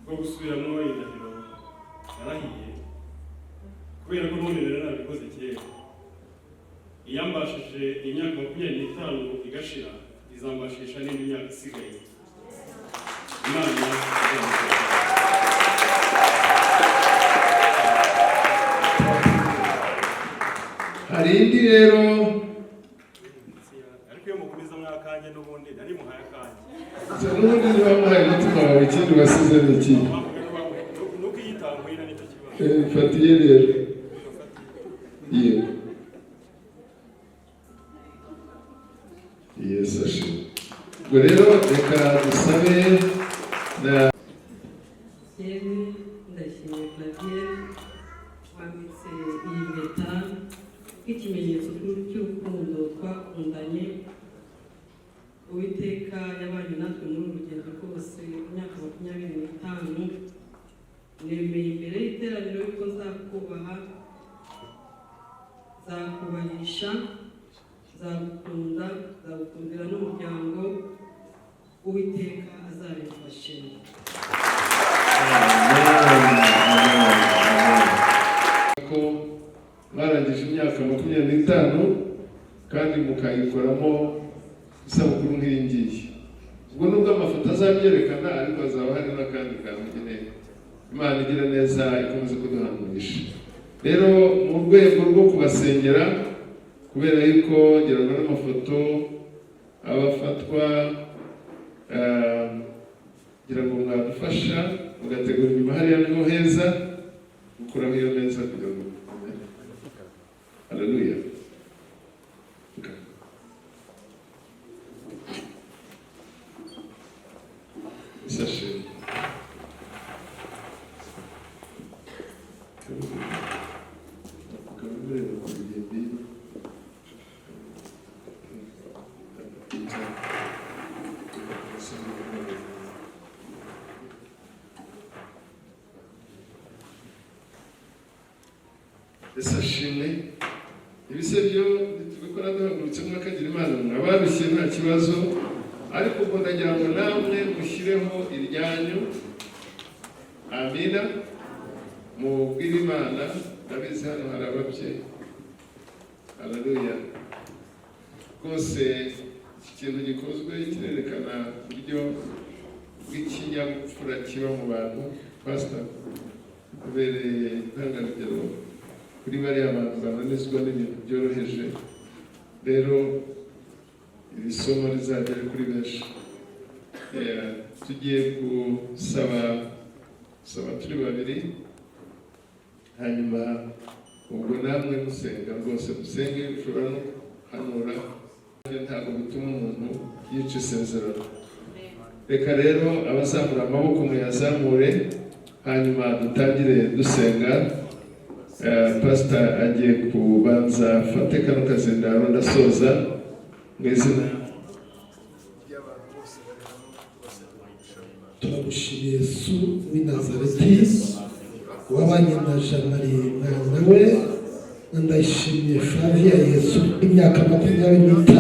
bwo gusubiramo indahiro yarahiye, kubera ko n'ubundi rero nabikoze kera. Iyambashije imyaka 25 igashira, izambashisha n'indi myaka isigaye. Imana hari indi rero, ariko iyo mukomeza mwakanje n'ubundi nari muhaye akanje. n'ubundi niba muhaye umutima wawe, ikindi wasize ni iki? Nuko iyitanguye na nicyo kibazo. Fatiye rero. Yego. Yesu ashimwe. Ubwo rero reka dusabe na yewe ndashimye Fabien wambitse iyi mpeta nk'ikimenyetso cy'urukundo twakundanye. Uwiteka yabanye natwe muri uru rugendo rwose imyaka 25. Nemeye imbere y'iteraniro yuko nzakubaha, nzakubahisha, nzagukunda, nzagukundira n'umuryango. Uwiteka azabimfashemo. ko barangije imyaka 25 kandi mukayikoramo isabukuru nk'iyi ngiyi. Ubwo nubwo amafoto azabyerekana, ariko hazaba hari n'akandi kamugeneye. Imana igira neza, ikomeze kuduhangurisha. Rero mu rwego rwo kubasengera, kubera yuko ngira ngo n'amafoto abafatwa, ngira ngo mwadufasha mugategura inyuma hariya niho heza, gukuraho iyo neza kugira ngo haleluya. Isashe ese ashimwe ibise byo tubikora duhagurutse mwakagira Imana mwabarushye nta kibazo ariko ubwo ndagira ngo namwe mushyireho iryanyu amina mubwire Imana ndabizi hano hari ababyeyi haleluya rwose iki kintu gikozwe kirerekana uburyo bw'ikinyabupfura kiba mu bantu pastor ubereye intangarugero kuri bariya bantu bananizwa n'ibintu byoroheje rero iri somo rizagera kuri benshi tugiye gusaba turi babiri hanyuma ubwo namwe musenga rwose musenge ushobora no hanura ntabwo bituma umuntu yica isezerano reka rero abazamura amaboko muyazamure hanyuma dutangire dusenga pastor agiye kubanza afate kano kazindaro ndasoza mu izina ry'abantu bose turagushimiye Yesu w'i Nazareti wabanye na Jamari mwana we ndayishimiye Flavia Yesu imyaka 25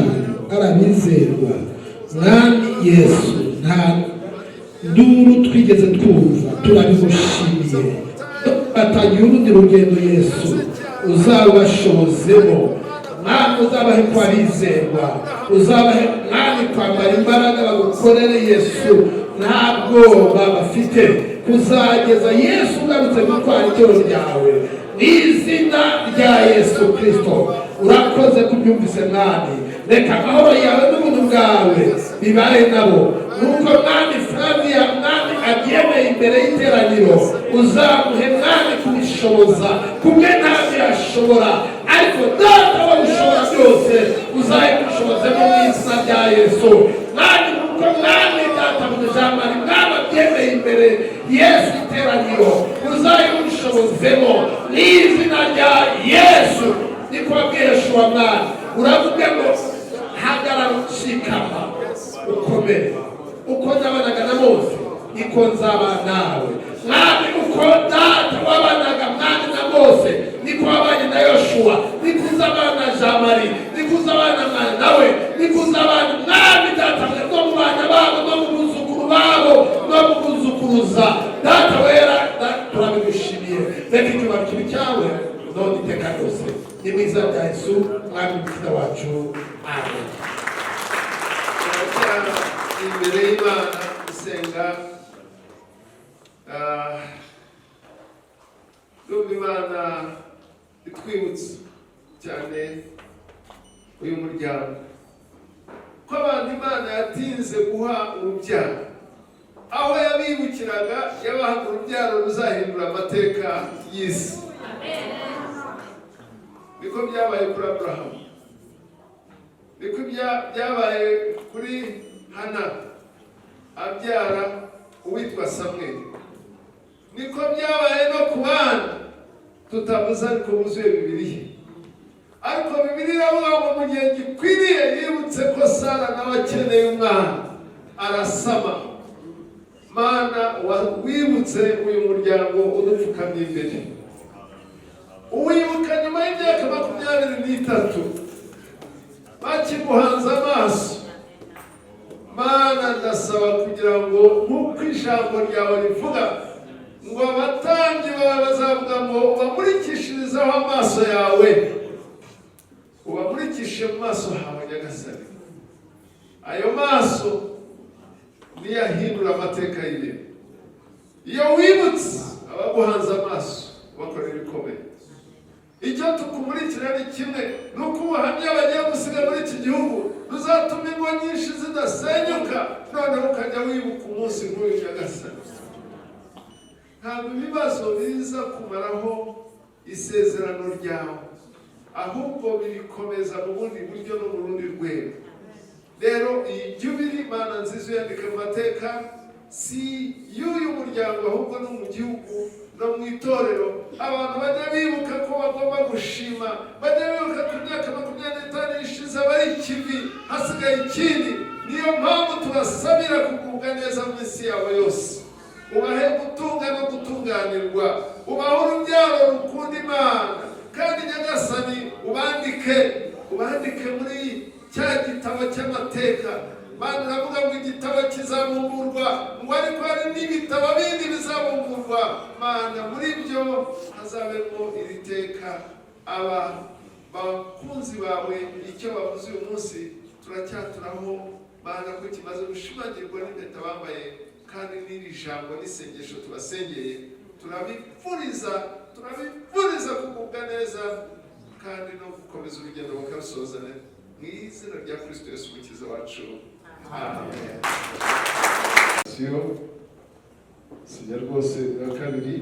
arabizerwa mwami Yesu nta nduru twigeze twumva turabimushimiye batangiye urundi rugendo Yesu uzabashobozemo mwami uzabahe kwabizerwa uzabahe mwami kwambara imbaraga bagukorere Yesu ntabwo bafite kuzageza Yesu ugarutse gutwara itoro ryawe n'izina rya Yesu Kristo urakoze kubyumvise mwami reka amahoro yawe n'ubuntu bwawe bibaye nabo nuko mwami Flavia mwami abyemeye imbere y'iteraniro uzamuhe mwami kubishoboza kumwe ntabwo yashobora ariko data wa ushobora byose uzahe kubishobozemo mu izina rya Yesu mwami nuko mwami data mu Jamari mwami abyemeye imbere Yesu iteraniro uzahe kubishobozemo n'izina rya Yesu niko wabwiye Yeshua mwami uravuga ngo hagarara ushikama ukomere uko nabanaga na Mose niko nzaba nawe mwami uko data wabanaga mwami na Mose niko wabanye na Yoshua niko uzabana na Jamari niko uzabana nawe niko uzabana mwami data no mu bana babo no mu buzukuru babo no mu buzukuruza data wera turabigushimiye reka icyubahiro kibi cyawe none iteka ryose ni mu izina rya Yesu mwami mwiza wacu amen. Imbere y'Imana gusenga nubwo Imana itwibutsa cyane uyu muryango ko abantu Imana yatinze guha urubyaro aho yabibukiraga yabahaga urubyaro ruzahindura amateka y'isi niko byabaye kuri Aburahamu niko byabaye kuri Hana abyara uwitwa Samweli niko byabaye no ku bana tutavuze ariko buzuye Bibiliya ariko Bibiliya avuga ngo mu gihe gikwiriye yibutse ko Sara nawe akeneye umwana arasama Mana wibutse uyu muryango udupfukamye imbere uwibuka nyuma y'imyaka 23 bakimuhanze amaso Mana ndasaba kugira ngo nk'uko ijambo ryawe rivuga ngo abatambyi bawe bazavuga ngo ubamurikishirizeho amaso yawe ubamurikishe mu maso hawe Nyagasani ayo maso niyo ahindura amateka ye iyo wibutse abaguhanze amaso bakorera ibikomeye icyo tukumurikira ni kimwe nuko ubuhamya bagiye gusiga muri iki gihugu ruzatuma ingo nyinshi zidasenyuka noneho ukajya wibuka umunsi nk'uyu Nyagasani ntabwo ibibazo biza kumaraho isezerano ryawe ahubwo birikomeza mu bundi buryo no mu rundi rwego rero iyi jubili Imana nziza yandika amateka si y'uyu muryango ahubwo no mu gihugu no mu itorero abantu bajya bibuka ko bagomba gushima bajya bibuka ku myaka 25 ishize bari ikivi hasigaye ikindi niyo mpamvu tubasabira kugubwa neza mu isi yabo yose ubahe gutunga no gutunganirwa ubahe urubyaro rukunda Imana kandi ubandike muri cya gitabo cy'amateka. Mana uravuga ngo igitabo kizabumburwa, ngo ariko hari n'ibitabo bindi bizabumburwa. Mana muri byo hazabemo iri teka. Aba bakunzi bawe icyo bavuze uyu munsi turacyaturaho, Mana ko kimaze gushimagirwa n'impeta bambaye, kandi n'iri jambo n'isengesho tubasengeye turabipfuriza kugubwa neza kandi no gukomeza urugendo bakarusoza mu izina rya Kristo Yesu umukiza wacu. Amen. Sijya rwose bwa kabiri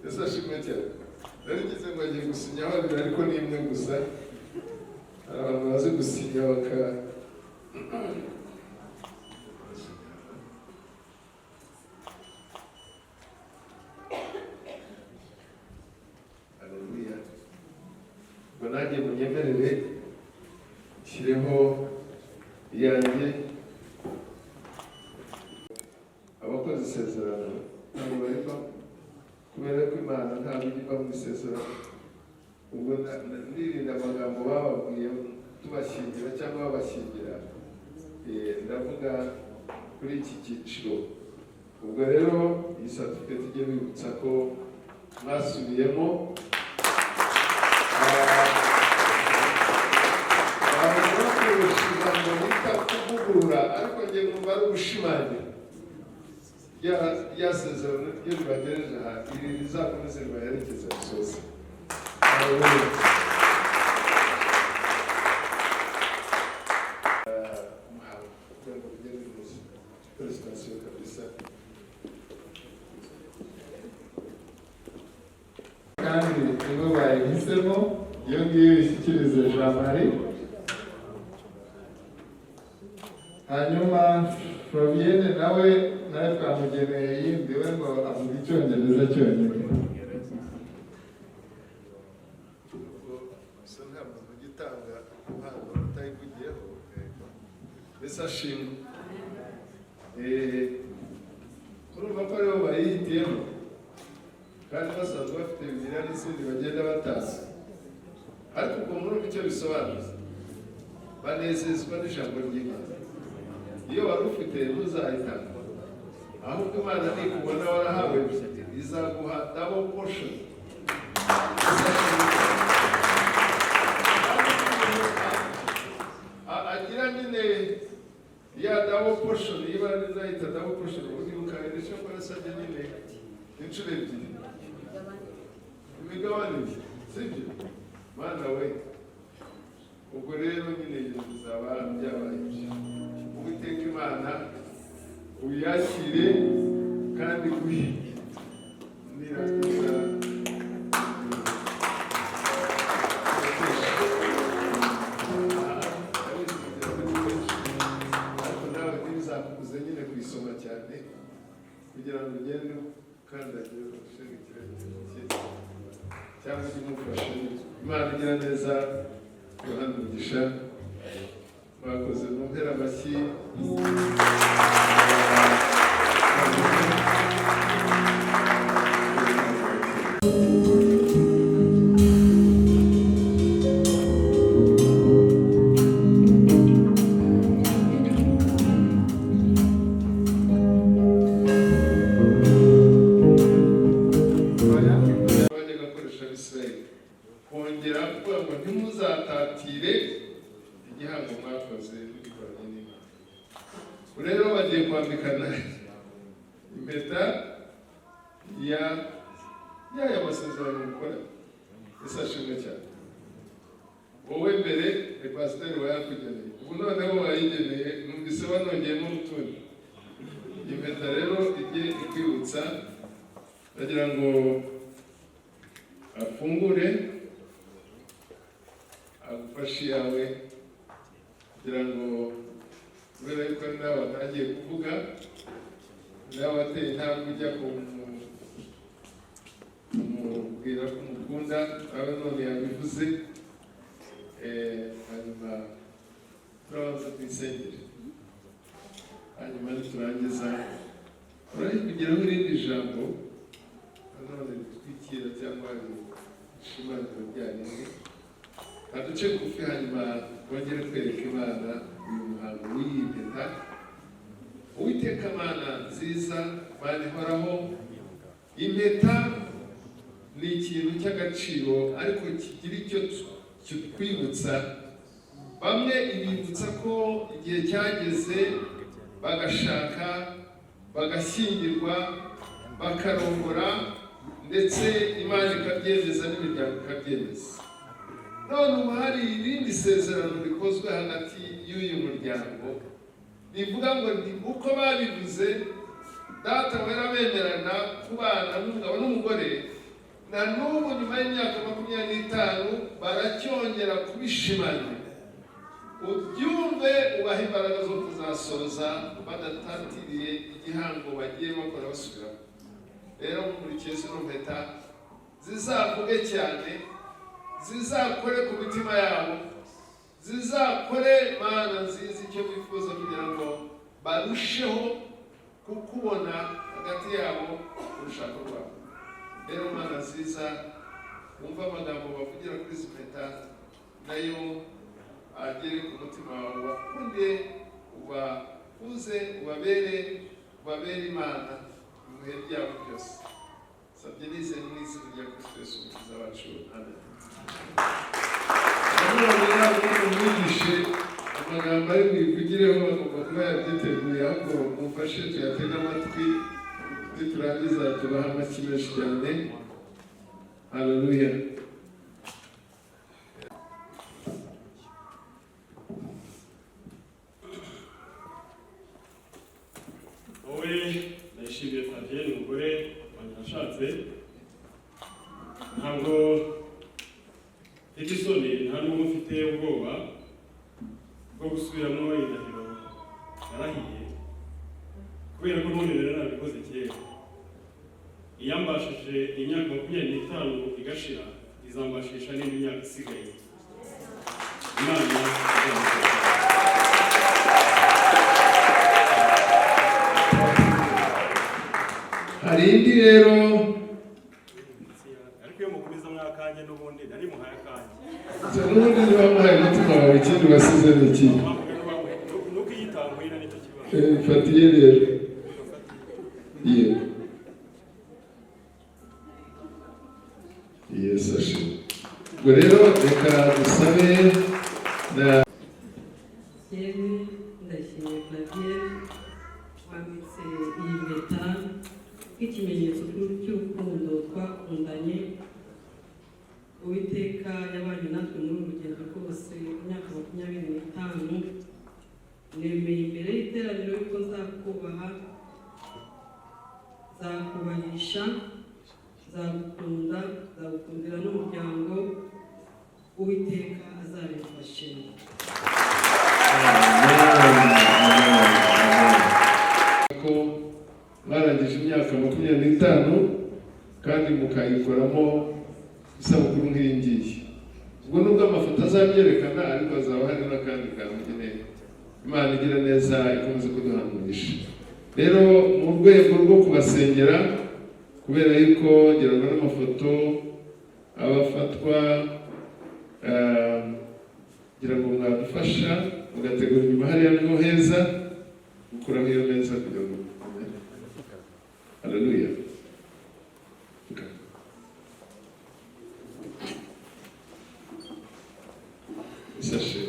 Yesu ashimwe cyane. Nari ngize ngo agiye gusinya babiri ariko ni imwe gusa. Hari abantu bazi gusinya baka Haleluya. Ngo nanjye munyemerere nshyireho iyanjye. Abakoze isezerano ntabwo barimo, kubera ko Imana ntabwo iva mu isezerano. Ubwo ndirinda amagambo bababwiye tubashyingira cyangwa babashyingira, ndavuga kuri iki cyiciro. Ubwo rero iyi certificate ijye bibutsa ko mwasubiyemo. Bakoresha ijambo bita kuvugurura, ariko njye numva ari ugushimangira rya sezerano iyo ribagereje aha, iri rizakomeze ribaherekeza Zose. kandi nibo bayihisemo, iyo ngiyo ishyikirize Jean Marie. Hanyuma Fabienne nawe twamugeneye yindi, we ngo avuga Icyongereza cyonyine. Yesu ashimwe. Urumva ko aribo bayihitiyemo, kandi basanzwe bafite Bibiliya n'izindi bagenda batazi. Ariko ubwo murumva icyo bisobanuye, banezezwa n'ijambo ry'Imana. Iyo wari ufite ntuzahitana, ahubwo Imana nikubona warahawe izaguha double portion. Agira nyine ya double portion, iba nizahita double portion, ubundi mukaheresha ko yasabye nyine inshuro ebyiri imigabane, sibyo? Mana we, ubwo rero nyine bizaba byabaye ibyo. Uwiteka Imana uyakire kandi niragiza bizakubuze nyine kuyisoma cyane kugira ngo ugende ukandagire ushaka ikirenge cyangwa kimufashe. Imana igira neza, Yohana umugisha. Bakoze mu mpera amashyi. Kongera kuvuga ngo ntimuzatatire igihango mwakoze mugikoranye n'Imana. Rero bagiye kwambikana impeta ya masezerano mukora. Yesu ashimwe cyane. Wowe mbere ni pasiteri wayakugeneye, ubu noneho wayigeneye, numvise banongeyemo n'utundi. Impeta rero ijye ikwibutsa, bagira ngo afungure agufashe yawe, kugira ngo kubera yuko nawe watangiye kuvuga, nawe wateye intambwe ujya kumubwira ko umukunda, nawe none yabivuze. Hanyuma turabanza tuyisengere, hanyuma niturangiza urahigiraho irindi jambo nanone ritwikira cyangwa rishimangira ryarindi, aduce bugufi hanyuma bongere kwereka Imana uyu muhango w'iyi mpeta. Uwiteka Mana nziza, Mana ihoraho, impeta ni ikintu cy'agaciro ariko kigira icyo kitwibutsa. Bamwe ibibutsa ko igihe cyageze bagashaka, bagashyingirwa, bakarongora, ndetse Imana ikabyemeza n'imiryango ikabyemeza. None ubu hari irindi sezerano rikozwe hagati y'uyu muryango rivuga ngo ni uko babivuze data wera bemerana kubana n'umugabo n'umugore, na n'ubu nyuma y'imyaka 25 baracyongera kubishimangira. Ubyumve ubaha imbaraga zo kuzasoza badatatiriye igihango bagiye bakora basubiramo. Rero mukurikiye zino mpeta zizavuge cyane, zizakore ku mitima yabo, zizakore Mana nziza icyo bifuza kugira ngo barusheho kukubona hagati yabo urushako rwabo. Rero Mana nziza, wumva amagambo bavugira kuri izi mpeta nayo agere ku mutima wawe, wakunde, ubakuze, ubabere Imana mu bihe byabo byose. Sabye nizeye mu izina rya Kristo Yesu umukiza wacu, amen. Umwigishe amagambo ari buyivugireho agomba kuba yabyiteguye, ahubwo mumfashe tuyatege amatwi, niturangiza tubaha amashyi menshi cyane. Haleluya. Wowe ndayishimiye Fabien, umugore wanjye nashatse, ntabwo isoni, nta n'ubwo mfite ubwoba bwo gusubiramo indahiro yarahiye, kubera ko n'ubundi rero nabikoze kera. Iyambashije imyaka 25 igashira, izambashisha n'indi myaka isigaye. Imana hari indi rero ariko iyo mukomeza mwakanje n'ubundi nari muhaye akanje. n'ubundi nibamuhaye umutima wawe, ikindi wasize ni iki? Nuko yitanguira nicyo kibazo. Fatiye rero. Yego. Yesu ashimwe. Ubwo rero reka dusabe na yewe ndashimiye Fabien wambitse iyi mpeta nk'ikimenyetso cy'urukundo twakundanye. Uwiteka yabanye natwe muri uru rugendo rwose imyaka 25. Nemeye imbere y'iteraniro yuko nzakubaha, nzakubahisha, nzagukunda, nzagukundira n'umuryango. Uwiteka azabifashe. ko mwarangije imyaka 25 kandi mukayikoramo isabukuru nk'iyi ngiyi. Ubwo nubwo amafoto azabyerekana, ariko azaba hari n'akandi kantu ngeneye. Imana igira neza, ikomeze kuduhangurisha. Rero mu rwego rwo kubasengera, kubera yuko ngira ngo n'amafoto abafatwa, ngira ngo mwadufasha mugategura inyuma hariya niho heza, gukuraho iyo meza kugira ngo haleluya. Isashe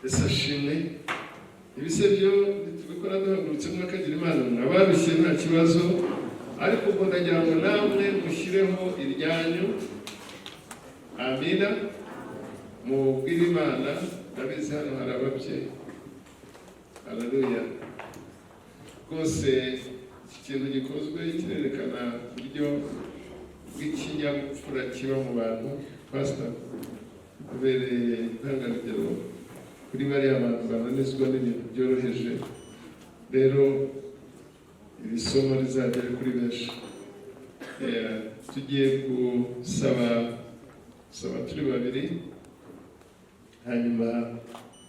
Esashimwe ibise byo tubikora duhagurutse mwakagira Imana mwabarushye nta kibazo, ariko ubwo ndagira ngo namwe mushireho iryanyu. Amina. Mubwire Imana, ndabizi hano hari ababyeyi. Haleluya. Rwose ikintu gikozwe kirerekana uburyo rw'ikinyabupfura kiba mu bantu. Pastor ubereye intangarugero kuri bariya bantu bananizwa n'ibintu byoroheje. Rero iri somo rizagera kuri benshi. Tugiye gusaba turi babiri, hanyuma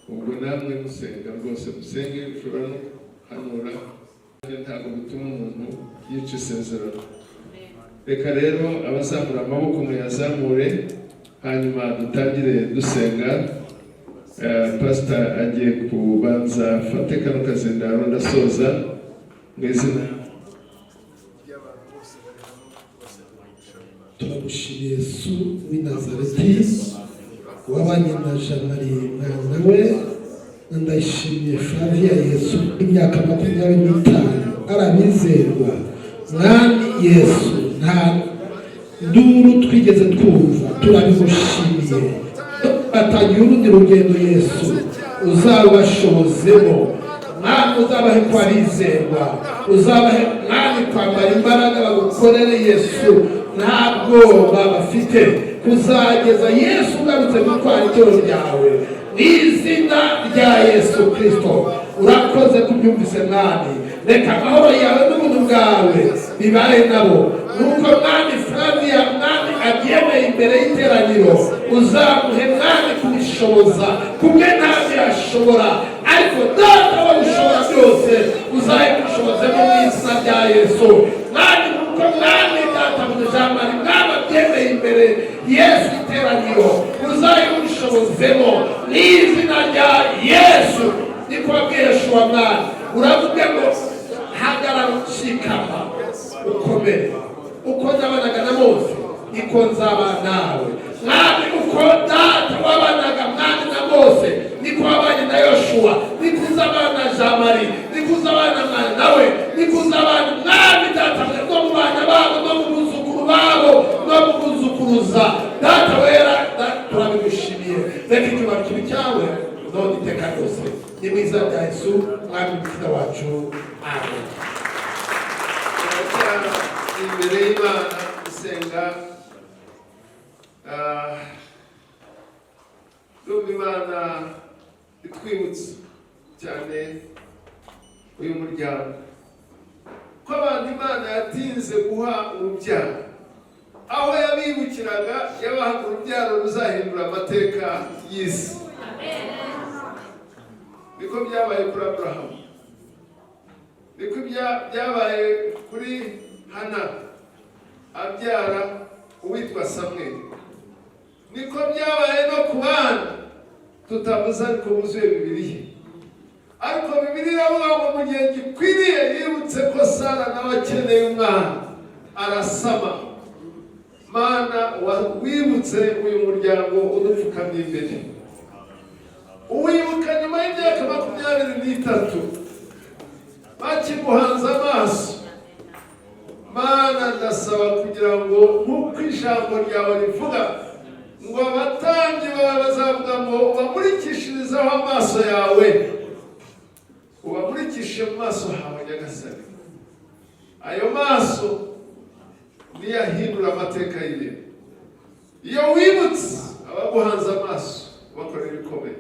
ubwo namwe musenga rwose, musenge. Ushobora no kuhanura, ntabwo bituma umuntu yica isezerano. Reka rero abazamura amaboko muyazamure, hanyuma dutangire dusenga. Pastor agiye kubanza afate kano kazindaro ndasoza mu izina. Turagushimiye Yesu w'i Nazareti wabanye na Jamari mwana we, ndayishimiye Flavia Yesu imyaka 25 arabizerwa. Mwami Yesu, nta nduru twigeze twumva, turabigushimiye. Batangiye urundi rugendo Yesu, uzabashobozemo. Mwami uzabahe kwarizerwa, uzabahe mwami kwambara imbaraga bagukorere Yesu, ntabwo babafite kuzageza Yesu ugarutse gutwara itoro ryawe. N'izina rya Yesu Kristo urakoze kubyumvise mwami. Reka amahoro yawe n'ubuntu bwawe bibaye nabo. Nuko mwami Flavia mwami abyemeye imbere y'iteraniro, uzamuhe mwami kubishoboza. Kumwe ntabwo yashobora, ariko data wa ushobora byose uzaye kubishobozemo mu izina rya Yesu. Mwami nuko mwami data mu Jamari mwami abyemeye imbere Yesu iteraniro, uzaye kubishobozemo mu izina rya Yesu. Niko wabwiye Yeshua mwami, uravuga ngo hagarara ushikama ukomere. Uko nabanaga na Mose niko nzabana nawe. Mwami uko data wabanaga mwami na Mose niko wabanye na Yoshua, niko uzabana na Jamari, niko uzabana nawe, niko uzabana mwami data no mu bana babo, no mu buzukuru babo, no mu buzukuruza. Data wera turabigushimiye. Reka icyubahiro kibi cyawe none iteka ryose. Ni mu izina rya Yesu mwami mwiza wacu, amen. Imbere y'Imana gusenga, n'ubwo Imana itwibutsa cyane uyu muryango ko abantu Imana yatinze guha urubyaro, aho yabibukiraga yabahaga urubyaro ruzahindura amateka y'isi. Niko byabaye kuri Aburahamu, niko byabaye kuri Hana abyara uwitwa Samweli, niko byabaye no ku bana tutavuze ariko buzuye Bibiliya. Ariko Bibiliya iravuga ngo mu gihe gikwiriye yibutse ko Sara nawe akeneye umwana, arasama. Mana wibutse uyu muryango udupfukamye imbere, uwibuka nyuma y'imyaka 23 bakiguhanze amaso. Mana ndasaba kugira ngo nk'uko ijambo ryawe rivuga ngo abatambyi bawe bazavuga ngo ubamurikishirizeho amaso yawe, ubamurikishe mu maso hawe Nyagasani. Ayo maso niyo ahindura amateka y'ibintu. Iyo wibutse abaguhanze amaso bakorera ibikomeye.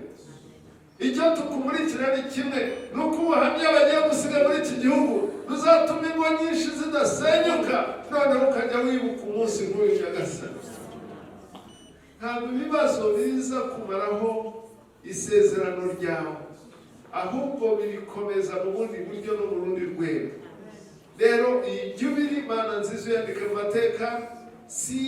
Icyo tukumurikira ni kimwe, nuko ubuhamya bagiye gusiga muri iki gihugu ruzatuma ingo nyinshi zidasenyuka, noneho ukajya wibuka umunsi nk'uyu Nyagasani. Ntabwo ibibazo biza kumaraho isezerano ryawe, ahubwo birikomeza mu bundi buryo no mu rundi rwego. Rero iyi jubili Imana nziza yandika amateka si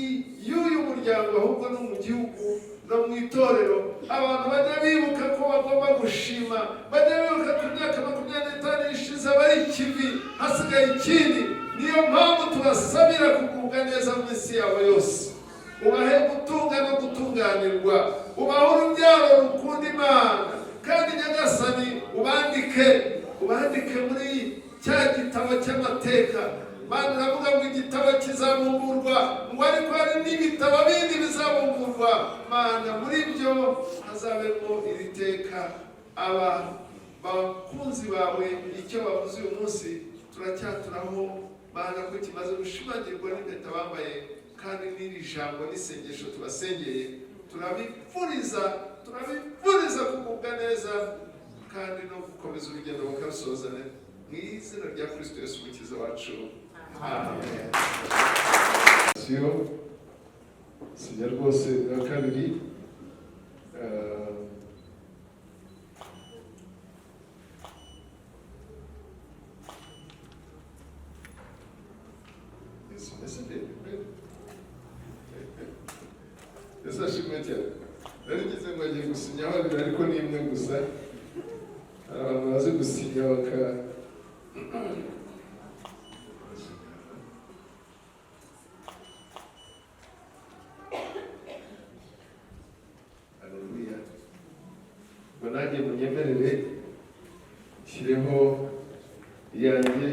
y'uyu muryango ahubwo no mu gihugu no mu itorero. Abantu bajya bibuka ko bagomba gushima, bajya bibuka ku myaka 25 ishize bari ikivi hasigaye ikindi. Niyo mpamvu tubasabira kugubwa neza mu isi yabo yose, ubahe gutunga no gutunganirwa, ubahe urubyaro rukunda Imana, kandi Nyagasani ubandike muri cya gitabo cy'amateka. Mana uravuga ngo igitabo kizabumburwa, ngo ariko hari n'ibitabo bindi bizabumburwa. Mana muri byo hazabemo iri teka. Abakunzi bawe icyo bavuze uyu munsi turacyaturaho Mana ko kimaze gushimagirwa n'impeta bambaye kandi n'iri jambo n'isengesho tubasengeye turabifuriza kugubwa neza kandi no gukomeza urugendo bakarusozane mu izina rya Kristo Yesu umukiza wacu. Amen. Sinya rwose bwa kabiri Yesu ashimwe cyane. Narigize ngo agiye gusinya babiri ariko ni imwe gusa. Abantu bazi gusinya baka Haleluya. Ngo nanjye munyemerere shyireho iyanjye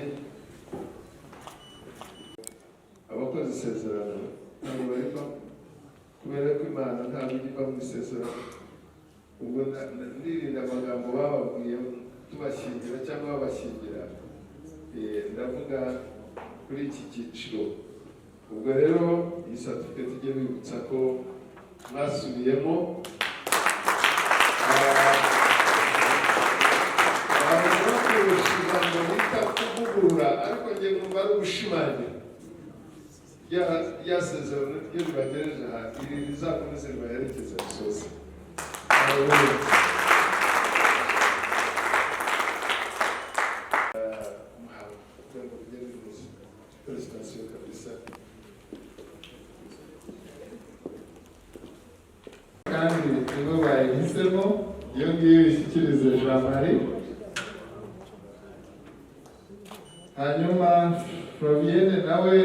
abakoze isezerano ntabwo barimo kubera ko Imana ntabwo iva mu isezerano. Ubwo ndirinda amagambo bababwiye tubashyingira cyangwa babashyingira, ndavuga kuri iki cyiciro. Ubwo rero iyi certificate ijye bibutsa ko mwasubiyemo bakoresha ijambo bita kuvugurura, ariko njye numva ari ugushimangira rya sezerano ryo ribagereje aha, iri rizakomeze ribaherekeza gusoza. Felicitations kabisa. Kandi nibo bayihisemo, iyo ngiyo ishyikirize Jean-Marie. Hanyuma Babonye nawe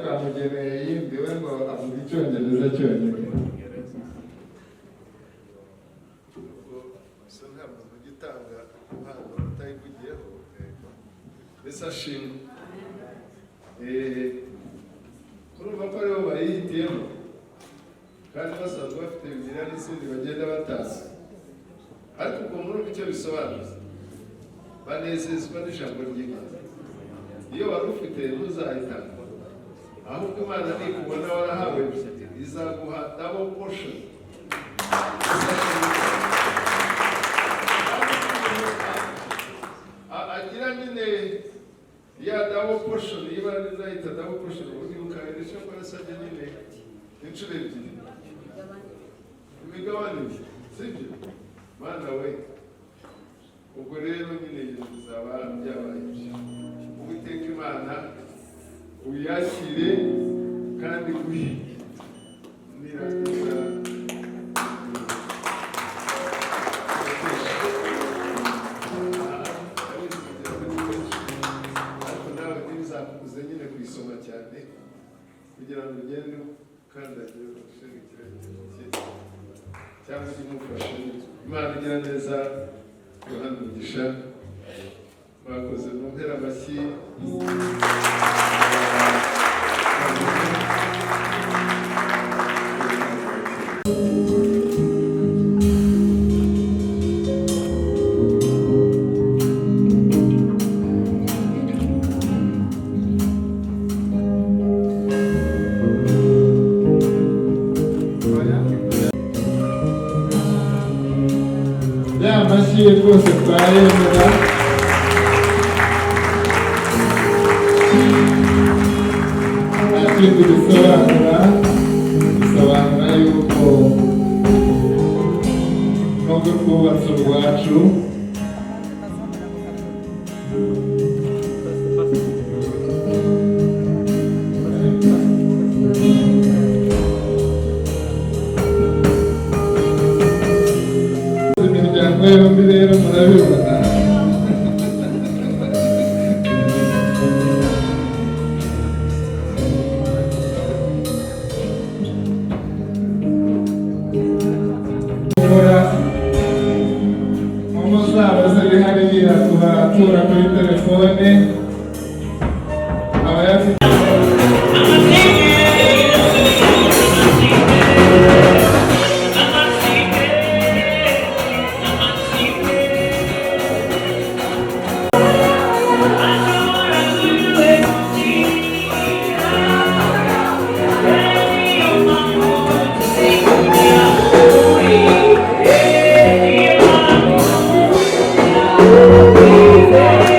twamugeneye yimbiwe ngo avuga Icyongereza cyonyine. Nta muntu ugitanga impano utayivugiyeho. Mbese ashimwe. Urumva ko aribo bayihitiyemo kandi basanzwe bafite Bibiliya n'izindi bagenda batazi, ariko ubwo murumva icyo bisobanuye, banezezwa n'ijambo ry'Imana. Iyo wari ufite ntuzahitamo, ahubwo Imana nikubona warahawe izaguha double portion. Agira nyine ya double portion, iba nizahita double portion, ubundi ukabirisha ko yasabye nyine inshuro ebyiri imigabanije, sibyo? Mana we, ubwo rero nyine bizaba byabaye ibyo. Uwiteka Imana uyakire kandi nirangiza nyine kuyisoma cyane kugira ngo ugende ukandagire ushenge ikirenge cyangwa kimufashe. Imana igira neza, Yohana umugisha, bakoze mu mpera amashyi. Amashyi rwose twayemera. Nta kindi bisobanura yuko nubwo twubatse urwacu yombi rero murabibona. Momo zabo ziri hariya kuhatura kuri telefone abayafite